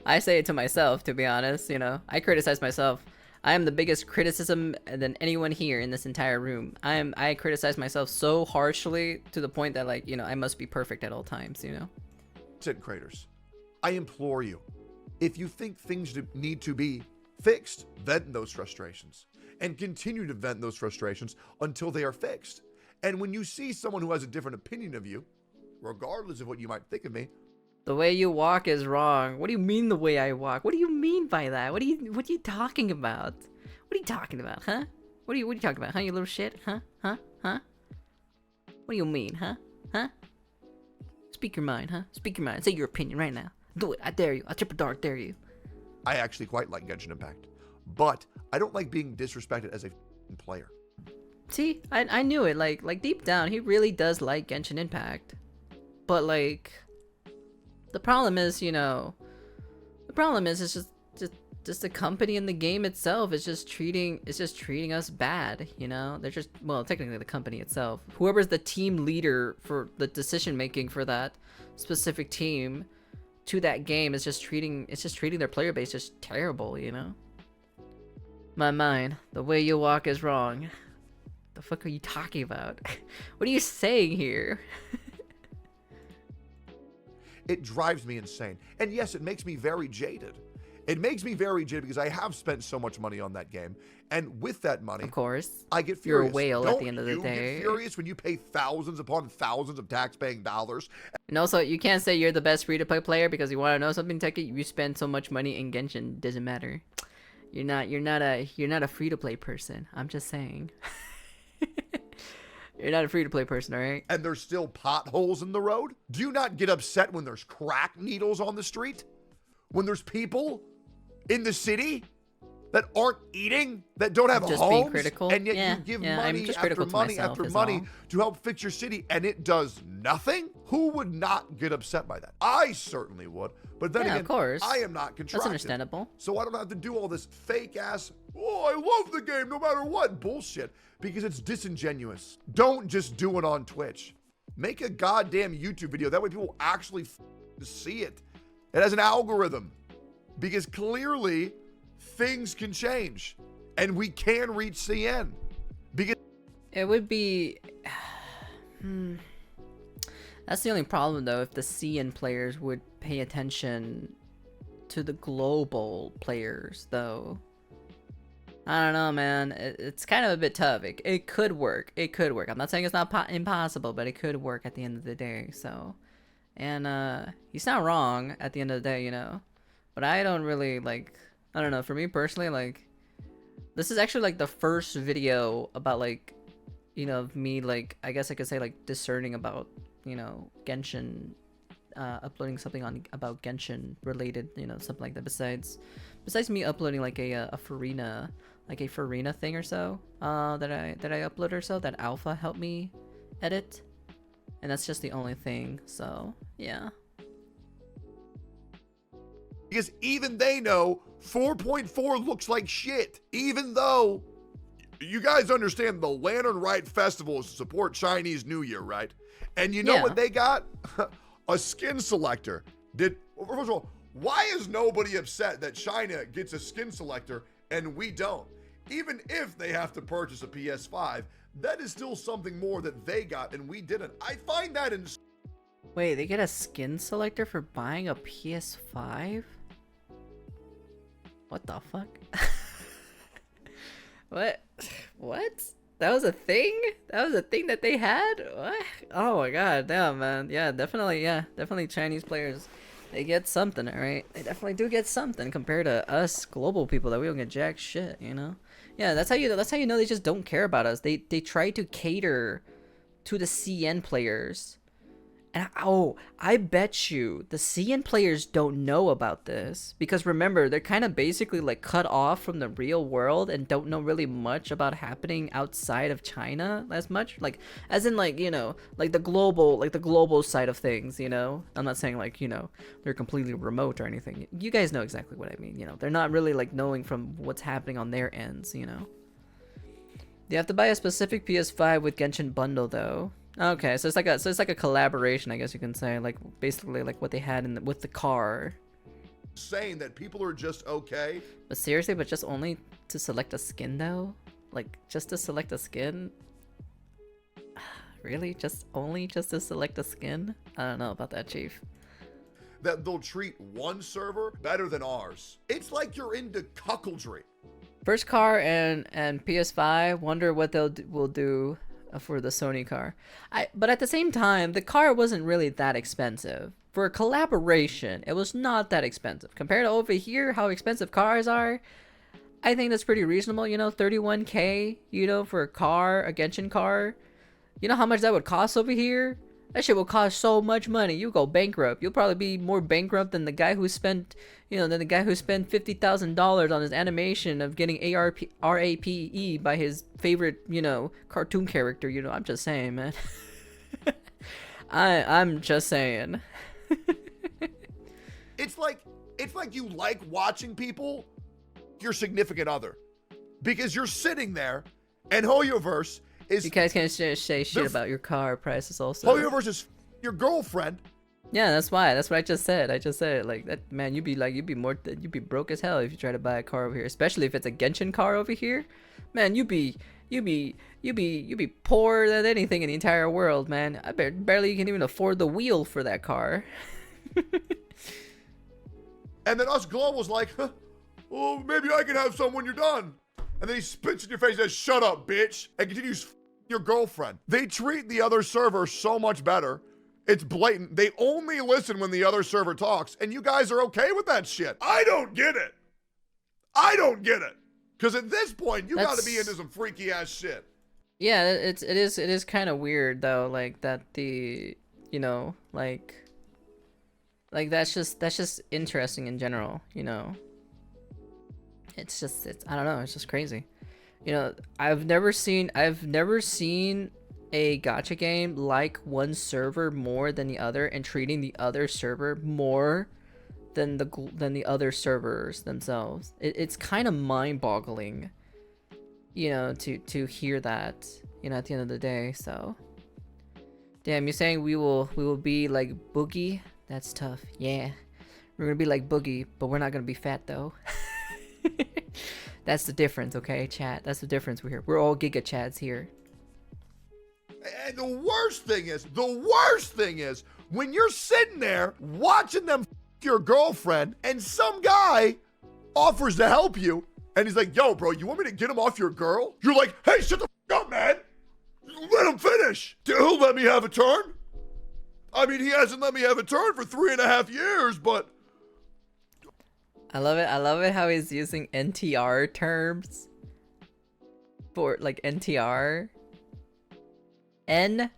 I say it to myself, to be honest, you know. I criticize myself. I am the biggest criticism than anyone here in this entire room. I criticize myself so harshly to the point that, like, you know, I must be perfect at all times, you know. Content creators, I implore you, if you think things need to be fixed, vent those frustrations and continue to vent those frustrations until they are fixed. And when you see someone who has a different opinion of you, regardless of what you might think of me, the way you walk is wrong. What do you mean the way I walk? What do you mean by that? What are you talking about? What are you talking about, huh? What are you talking about, huh, you little shit? Huh? What do you mean, huh? Speak your mind, huh? Speak your mind. Say your opinion right now. Do it. I dare you. I'll triple dart dare you. I actually quite like Genshin Impact, but I don't like being disrespected as a player. See, I knew it. Like deep down, he really does like Genshin Impact, but like, the problem is, you know, it's just the company and the game itself is just treating us bad, you know. They're just, well, technically the company itself, whoever's the team leader for the decision making for that specific team to that game is just treating their player base just terrible, you know. My mind, the way you walk is wrong. The fuck are you talking about? What are you saying here? It drives me insane. And yes, it makes me very jaded. It makes me very jaded because I have spent so much money on that game. And with that money, of course, I get you're furious. a whale Don't at the end of the day. You get furious when you pay thousands upon thousands of tax-paying dollars. And also, you can't say you're the best free-to-play player because you want to know something, Techie? You spend so much money in Genshin, doesn't matter. You're not a free-to-play person. I'm just saying. You're not a free-to-play person, alright? And there's still potholes in the road? Do you not get upset when there's crack needles on the street? When there's people in the city that aren't eating, that don't have just homes, being critical. and yet Yeah, you give I'm money just after critical to money myself, after is money all. to help fix your city, and it does nothing? Who would not get upset by that? I certainly would, but then Yeah, again, of course. I am not contracted. That's understandable. So I don't have to do all this fake ass, oh, I love the game no matter what bullshit, because it's disingenuous. Don't just do it on Twitch. Make a goddamn YouTube video. That way people actually see it. It has an algorithm. Because clearly, things can change. And we can reach CN. Because It would be... That's the only problem, though, if the CN players would pay attention to the global players, though. I don't know, man. It's kind of a bit tough. It could work. It could work. I'm not saying it's not impossible, but it could work at the end of the day, so... And, he's not wrong at the end of the day, you know? But I don't really, like... I don't know, for me personally, like... This is actually, like, the first video about, like... You know, of me, like... I guess I could say, like, discerning about... You know, Genshin, uploading something on about Genshin related, you know, something like that. Besides me uploading like a Farina, like a Farina thing or so, that I upload or so, that Alpha helped me edit, and that's just the only thing. So yeah. Because even they know 4.4 looks like shit. Even though you guys understand the Lantern Rite Festival is to support Chinese New Year, right? And you know Yeah. what they got? A skin selector. First of all, why is nobody upset that China gets a skin selector and we don't? Even if they have to purchase a PS5, that is still something more that they got and we didn't. I find that Wait, they get a skin selector for buying a PS5? What the fuck? What? What? That was a thing? That was a thing that they had? What? Oh my god, damn, man. Yeah, definitely Chinese players. They get something, alright? They definitely do get something compared to us global people that we don't get jack shit, you know? Yeah, that's how you know they just don't care about us. They try to cater to the CN players. And I bet you the CN players don't know about this, because remember, they're kind of basically like cut off from the real world and don't know really much about happening outside of China as much, like as in like, you know, like the global side of things, you know. I'm not saying like, you know, they're completely remote or anything. You guys know exactly what I mean, you know. They're not really like knowing from what's happening on their ends, you know. You have to buy a specific PS5 with Genshin bundle though. Okay, so it's like a collaboration, I guess you can say, like basically like what they had with the car. saying that people are just okay. But seriously, but just only to select a skin though? Like just to select a skin? Really? Just to select a skin? I don't know about that, Chief. That they'll treat one server better than ours. It's like you're into cuckoldry. First car and PS5, wonder what will do for the Sony car. But at the same time, the car wasn't really that expensive. For a collaboration, it was not that expensive. Compared to over here, how expensive cars are, I think that's pretty reasonable, you know, 31K, you know, for a car, a Genshin car. You know how much that would cost over here? That shit will cost so much money. You go bankrupt. You'll probably be more bankrupt than the guy who spent, you know, than the guy who spent $50,000 on his animation of getting RAPE by his favorite, you know, cartoon character. You know, I'm just saying, man. I'm just saying. It's like you like watching people, your significant other, because you're sitting there, and Hoyoverse is. You guys can't say shit about your car prices also. Hoyoverse is your girlfriend. Yeah, that's why. That's what I just said. I just said it like that. Man, you'd be broke as hell if you try to buy a car over here, especially if it's a Genshin car over here. Man, you'd be poorer than anything in the entire world, man. I barely can even afford the wheel for that car. And then us globals like, huh, well, maybe I can have some when you're done. And then he spits in your face and says, shut up, bitch, and continues your girlfriend. They treat the other server so much better. It's blatant. They only listen when the other server talks, and you guys are okay with that shit. I don't get it. Because at this point, you got to be into some freaky ass shit. Yeah, it is kind of weird though, like that the, you know, like that's just interesting in general, you know. It's I don't know, it's just crazy. You know, I've never seen a gacha game like one server more than the other and treating the other server more than the other servers themselves. It's kind of mind-boggling, you know, to hear that, you know, at the end of the day. So Damn, you're saying we will be like Boogie? That's tough. Yeah. We're gonna be like Boogie, but we're not gonna be fat though. That's the difference, okay, chat? That's the difference we're here. We're all Giga Chads here. And the worst thing is, when you're sitting there watching them your girlfriend and some guy offers to help you and he's like, yo, bro, you want me to get him off your girl? You're like, hey, shut the up, man. Let him finish. He'll let me have a turn. I mean, he hasn't let me have a turn for 3.5 years, but... I love it how he's using NTR terms for like NTR. N.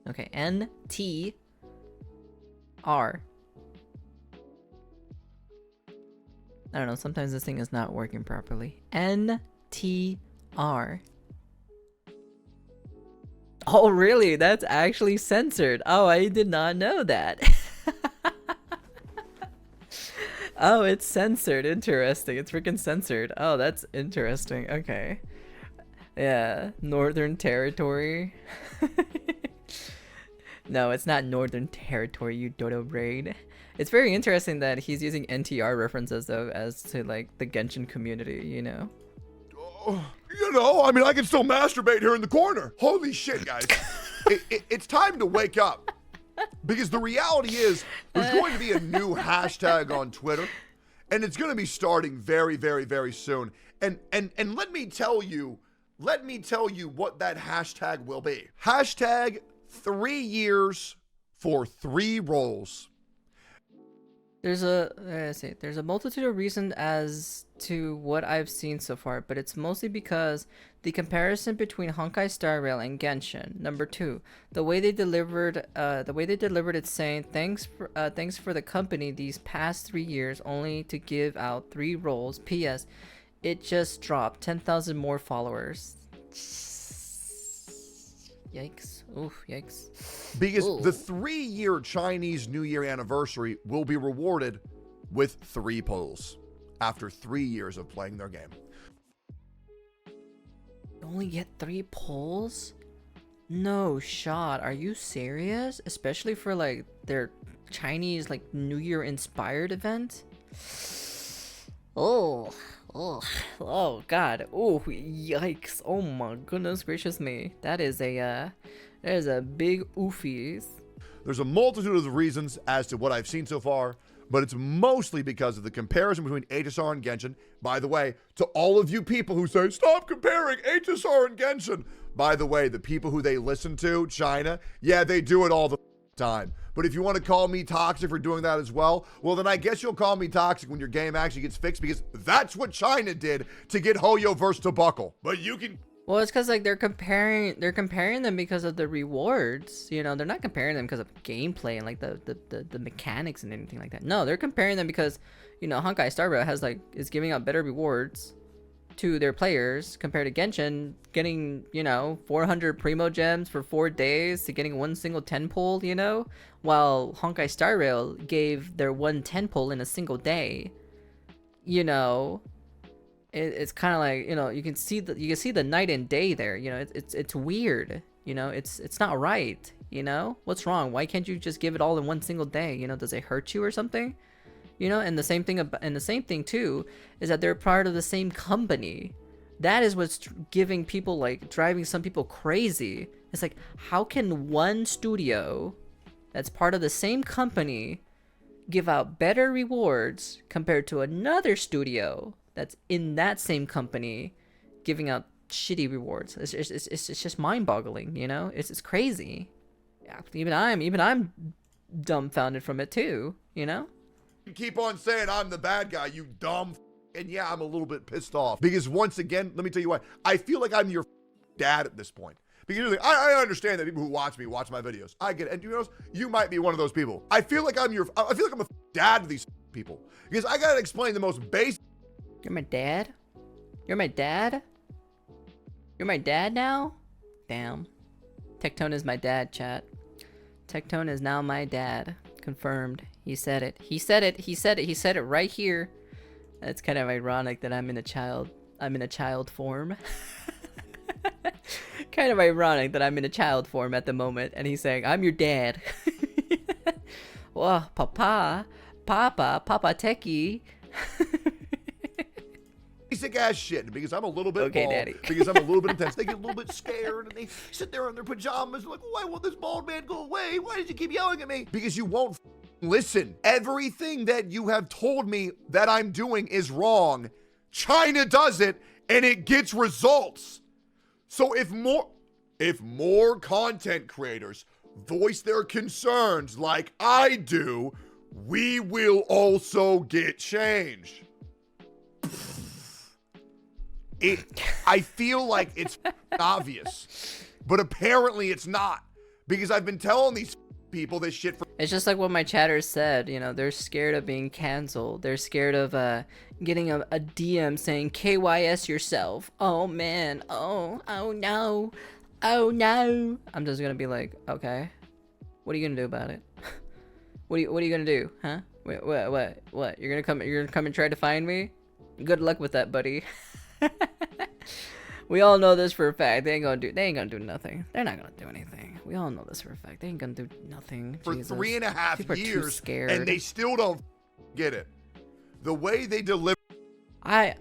Okay, NTR. I don't know, sometimes this thing is not working properly. NTR. Oh, really? That's actually censored. Oh, I did not know that. Oh, it's censored. Interesting. It's freaking censored. Oh, that's interesting. Okay. Yeah. Northern Territory. No, it's not Northern Territory, you dodo brain. It's very interesting that he's using NTR references, though, as to, like, the Genshin community, you know? You know, I mean, I can still masturbate here in the corner. Holy shit, guys. It's time to wake up. Because the reality is, there's going to be a new hashtag on Twitter. And it's going to be starting very, very, very soon. And let me tell you what that hashtag will be. Hashtag 3 years for 3 roles. There's a multitude of reasons as to what I've seen so far, but it's mostly because the comparison between Honkai Star Rail and Genshin. Number 2, the way they delivered it, saying thanks for the company these past 3 years, only to give out 3 roles. P.S. It just dropped 10,000 more followers. Yikes. Oof, yikes. Because Ooh. the 3-year Chinese New Year anniversary will be rewarded with 3 polls after 3 years of playing their game. You only get 3 polls? No shot. Are you serious? Especially for like their Chinese like New Year inspired event? Oh god. Oh, yikes. Oh my goodness gracious me. That is a big oofies. There's a multitude of reasons as to what I've seen so far, but it's mostly because of the comparison between HSR and Genshin. By the way, to all of you people who say, stop comparing HSR and Genshin. By the way, the people who they listen to, China, yeah, they do it all the time. But if you want to call me toxic for doing that as well, well, then I guess you'll call me toxic when your game actually gets fixed, because that's what China did to get Hoyo versus to buckle. But you can... Well, it's because like they're comparing them because of the rewards. You know, they're not comparing them because of gameplay and like the mechanics and anything like that. No, they're comparing them because, you know, Honkai Star Rail is giving out better rewards to their players compared to Genshin getting, you know, 400 primo gems for 4 days to getting 1 single 10 pull, you know, while Honkai Star Rail gave their 1 10 pull in a single day. You know, it's kind of like, you know, you can see the night and day there. You know, it's weird. You know, it's not right. You know, what's wrong? Why can't you just give it all in 1 single day? You know, does it hurt you or something? You know, and the same thing too is that they're part of the same company. That is what's giving people, like, driving some people crazy. It's like, how can one studio that's part of the same company give out better rewards compared to another studio that's in that same company giving out shitty rewards? It's just mind-boggling, you know? It's crazy. Yeah, even I'm dumbfounded from it too, you know? You keep on saying I'm the bad guy, you dumb. And yeah, I'm a little bit pissed off. Because once again, let me tell you what, I feel like I'm your dad at this point. Because I understand that people who watch my videos. I get it. And you know, you might be one of those people. I feel like I'm a dad to these people. Because I gotta explain the most basic. You're my dad? You're my dad? You're my dad now? Damn. Tectone is my dad, chat. Tectone is now my dad. Confirmed. He said it. He said it. He said it. He said it right here. It's kind of ironic that I'm in a child I'm in a child form. Kind of ironic that I'm in a child form at the moment, and he's saying, I'm your dad. Well, Papa Techie. Basic ass shit, because I'm a little bit Okay, bald, Daddy. because I'm a little bit intense. They get a little bit scared and they sit there in their pajamas like, why won't this bald man go away? Why did you keep yelling at me? Because you won't listen. Everything that you have told me that I'm doing is wrong. China does it and it gets results. So if more content creators voice their concerns like I do, we will also get change. I feel like it's obvious, but apparently it's not, because I've been telling these people this shit for. It's just like what my chatters said, you know, they're scared of being canceled. They're scared of getting a DM saying KYS yourself. Oh man, oh no, oh no. I'm just gonna be like, okay, what are you gonna do about it? What are you gonna do, huh? Wait, what? You're gonna come and try to find me? Good luck with that, buddy. We all know this for a fact. They ain't gonna do nothing. They're not gonna do anything. We all know this for a fact. They ain't gonna do nothing. For Jesus. 3.5 People are too years, scared. and they still don't get it. The way they deliver. I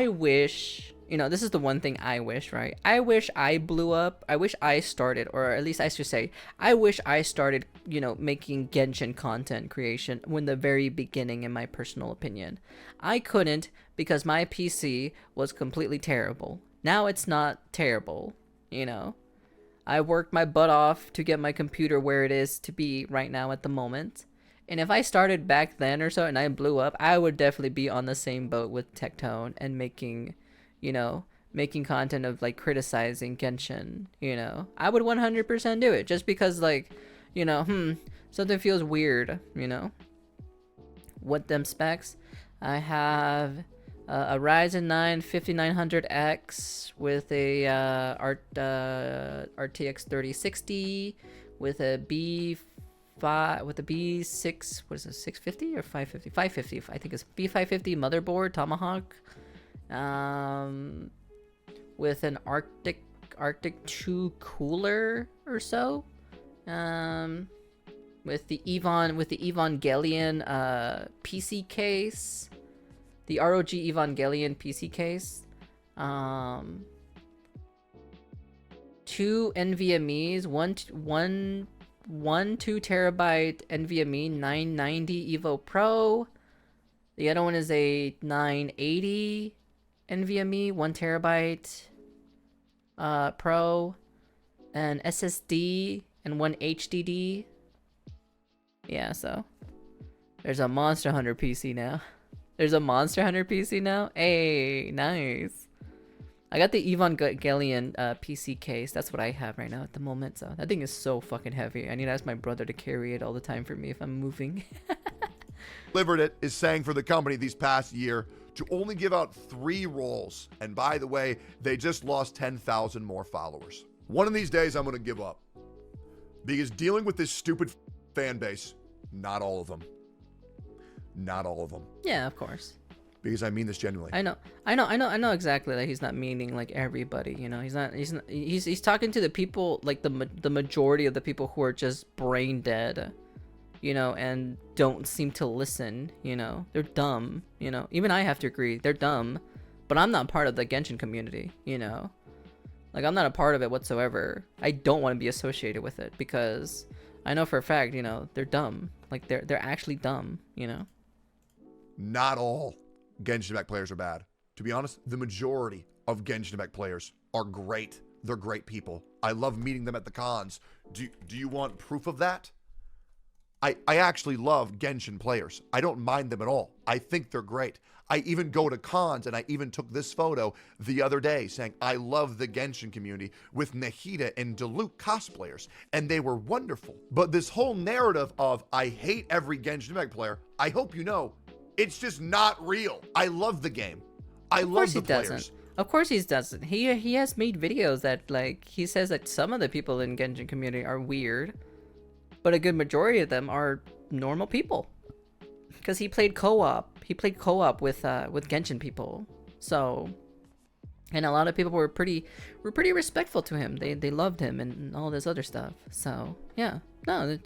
wish, you know, this is the one thing I wish, right? I wish I blew up. I wish I started, or at least I should say, I wish I started, you know, making Genshin content creation when the very beginning, in my personal opinion. I couldn't because my PC was completely terrible. Now it's not terrible, you know. I worked my butt off to get my computer where it is to be right now at the moment. And if I started back then or so and I blew up, I would definitely be on the same boat with Tectone and making, you know, making content of like criticizing Genshin, you know. I would 100% do it just because, like, you know, something feels weird, you know. What them specs? I have a Ryzen 9 5900X with a RTX 3060 with a B6, what is it, 650 or 550? 550, I think it's B550 motherboard, Tomahawk, with an Arctic 2 cooler or so, with the Evangelion PC case, the ROG Evangelion PC case, 2 NVMe's, one 2 terabyte NVMe 990 Evo Pro. The other one is a 980 NVMe 1 terabyte Pro, an SSD, and 1 HDD. Yeah, so there's a Monster Hunter PC now. Hey, nice. I got the Evangelion PC case. That's what I have right now at the moment. So that thing is so fucking heavy. I need to ask my brother to carry it all the time for me if I'm moving. Delivered it is saying for the company these past year to only give out 3 roles. And by the way, they just lost 10,000 more followers. One of these days, I'm going to give up. Because dealing with this stupid fan base, not all of them. Not all of them. Yeah, of course. Because I mean this genuinely. I know exactly that he's not meaning like everybody, you know. He's talking to the people, like the majority of the people who are just brain dead, you know, and don't seem to listen, you know. They're dumb, you know. Even I have to agree, they're dumb. But I'm not part of the Genshin community, you know. Like, I'm not a part of it whatsoever. I don't want to be associated with it because I know for a fact, you know, they're dumb. Like, they're actually dumb, you know. Not all Genshin Impact players are bad. To be honest, the majority of Genshin Impact players are great. They're great people. I love meeting them at the cons. Do you want proof of that? I actually love Genshin players. I don't mind them at all. I think they're great. I even go to cons, and I even took this photo the other day saying, I love the Genshin community with Nahida and Diluc cosplayers, and they were wonderful. But this whole narrative of, I hate every Genshin Impact player, I hope you know, it's just not real. I love the game. I love the players. Of course he doesn't. He has made videos that, like, he says that some of the people in Genshin community are weird, but a good majority of them are normal people. Because he played co-op. He played co-op with Genshin people. So, and a lot of people were pretty respectful to him. They loved him and all this other stuff. So yeah, no.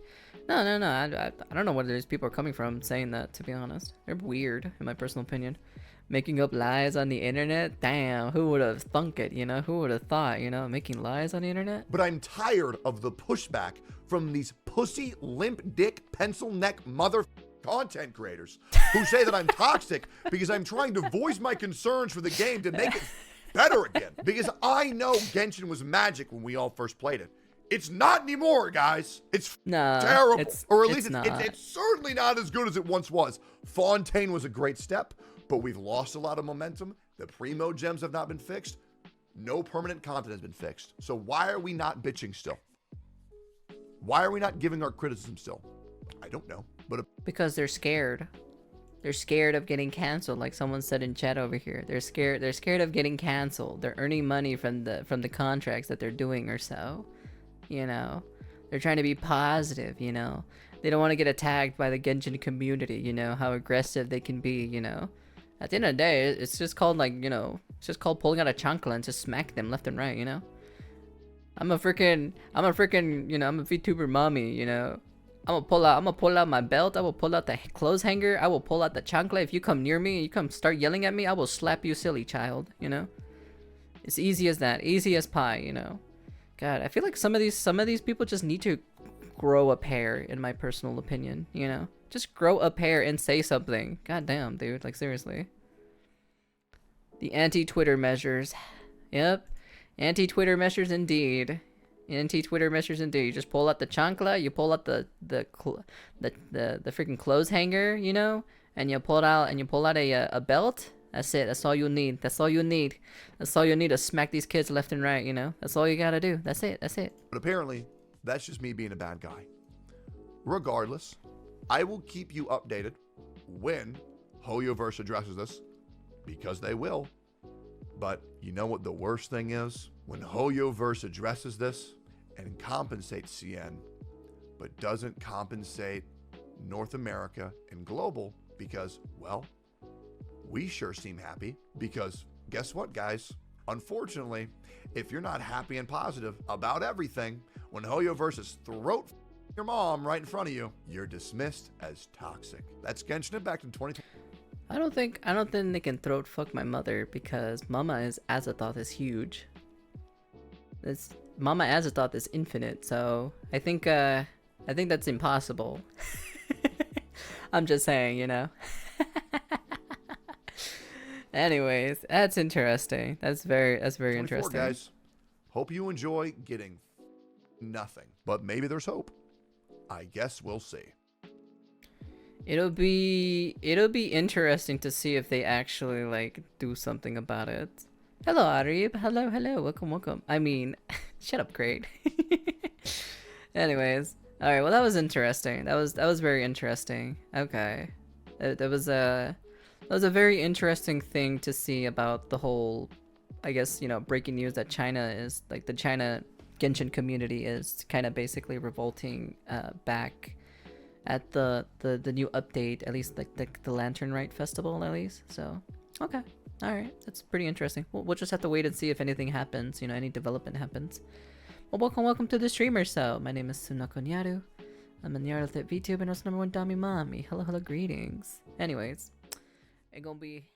I don't know where these people are coming from saying that, to be honest. They're weird, in my personal opinion. Making up lies on the internet? Damn, who would have thunk it, you know? Who would have thought, you know, making lies on the internet? But I'm tired of the pushback from these pussy, limp dick, pencil neck mother content creators who say that I'm toxic because I'm trying to voice my concerns for the game to make it better again. Because I know Genshin was magic when we all first played it. It's not anymore, guys. It's terrible. Or at least it's certainly not as good as it once was. Fontaine was a great step, but we've lost a lot of momentum. The primo gems have not been fixed. No permanent content has been fixed. So why are we not bitching still? Why are we not giving our criticism still? I don't know. But because they're scared. They're scared of getting canceled, like someone said in chat over here. They're scared of getting canceled. They're earning money from the contracts that they're doing or so. You know, they're trying to be positive, you know. They don't want to get attacked by the Genshin community, you know, how aggressive they can be, you know. At the end of the day, it's just called, like, you know, it's just called pulling out a chancla and just smack them left and right, you know. I'm a freaking, you know, I'm a VTuber mommy, you know. I'm gonna pull out my belt, I will pull out the clothes hanger, I will pull out the chancla. If you come near me, you come start yelling at me, I will slap you silly child, you know. It's easy as that, easy as pie, you know. God, I feel like some of these people just need to grow a pair, in my personal opinion, you know? Just grow a pair and say something. God damn, dude, like seriously. The anti-Twitter measures. Yep. Anti-Twitter measures indeed. Anti-Twitter measures indeed. You just pull out the chancla, you pull out the freaking clothes hanger, you know? And you pull out a belt. That's it. That's all you need. That's all you need. That's all you need to smack these kids left and right, you know? That's all you gotta do. That's it. That's it. But apparently, that's just me being a bad guy. Regardless, I will keep you updated when Hoyoverse addresses this, because they will. But you know what the worst thing is? When Hoyoverse addresses this and compensates CN, but doesn't compensate North America and global because, well, we sure seem happy because guess what, guys? Unfortunately, if you're not happy and positive about everything, when Hoyoverse's throat your mom right in front of you, you're dismissed as toxic. That's Genshin Impact in 2020. I don't think they can throat fuck my mother because Mama is Azathoth is huge. Mama Azathoth is infinite, so I think that's impossible. I'm just saying, you know. Anyways, that's interesting. That's very interesting. Guys, hope you enjoy getting nothing, but maybe there's hope. I guess we'll see. It'll be interesting to see if they actually like do something about it. Hello, Arib. Hello. Welcome. I mean, shut up, Crate. Anyways, all right. Well, that was interesting. That was very interesting. Okay, that was a very interesting thing to see about the whole, I guess, you know, breaking news that China is like the China Genshin community is kind of basically revolting back at the new update, at least like the Lantern Rite Festival, at least. So okay, all right, that's pretty interesting. We'll just have to wait and see if anything happens, you know, any development happens. Well, welcome to the streamer. So my name is Sunako Nyaru. I'm a Nyarlathit VTuber and also #1 Dami Mommy. Hello, greetings. Anyways, it's gonna be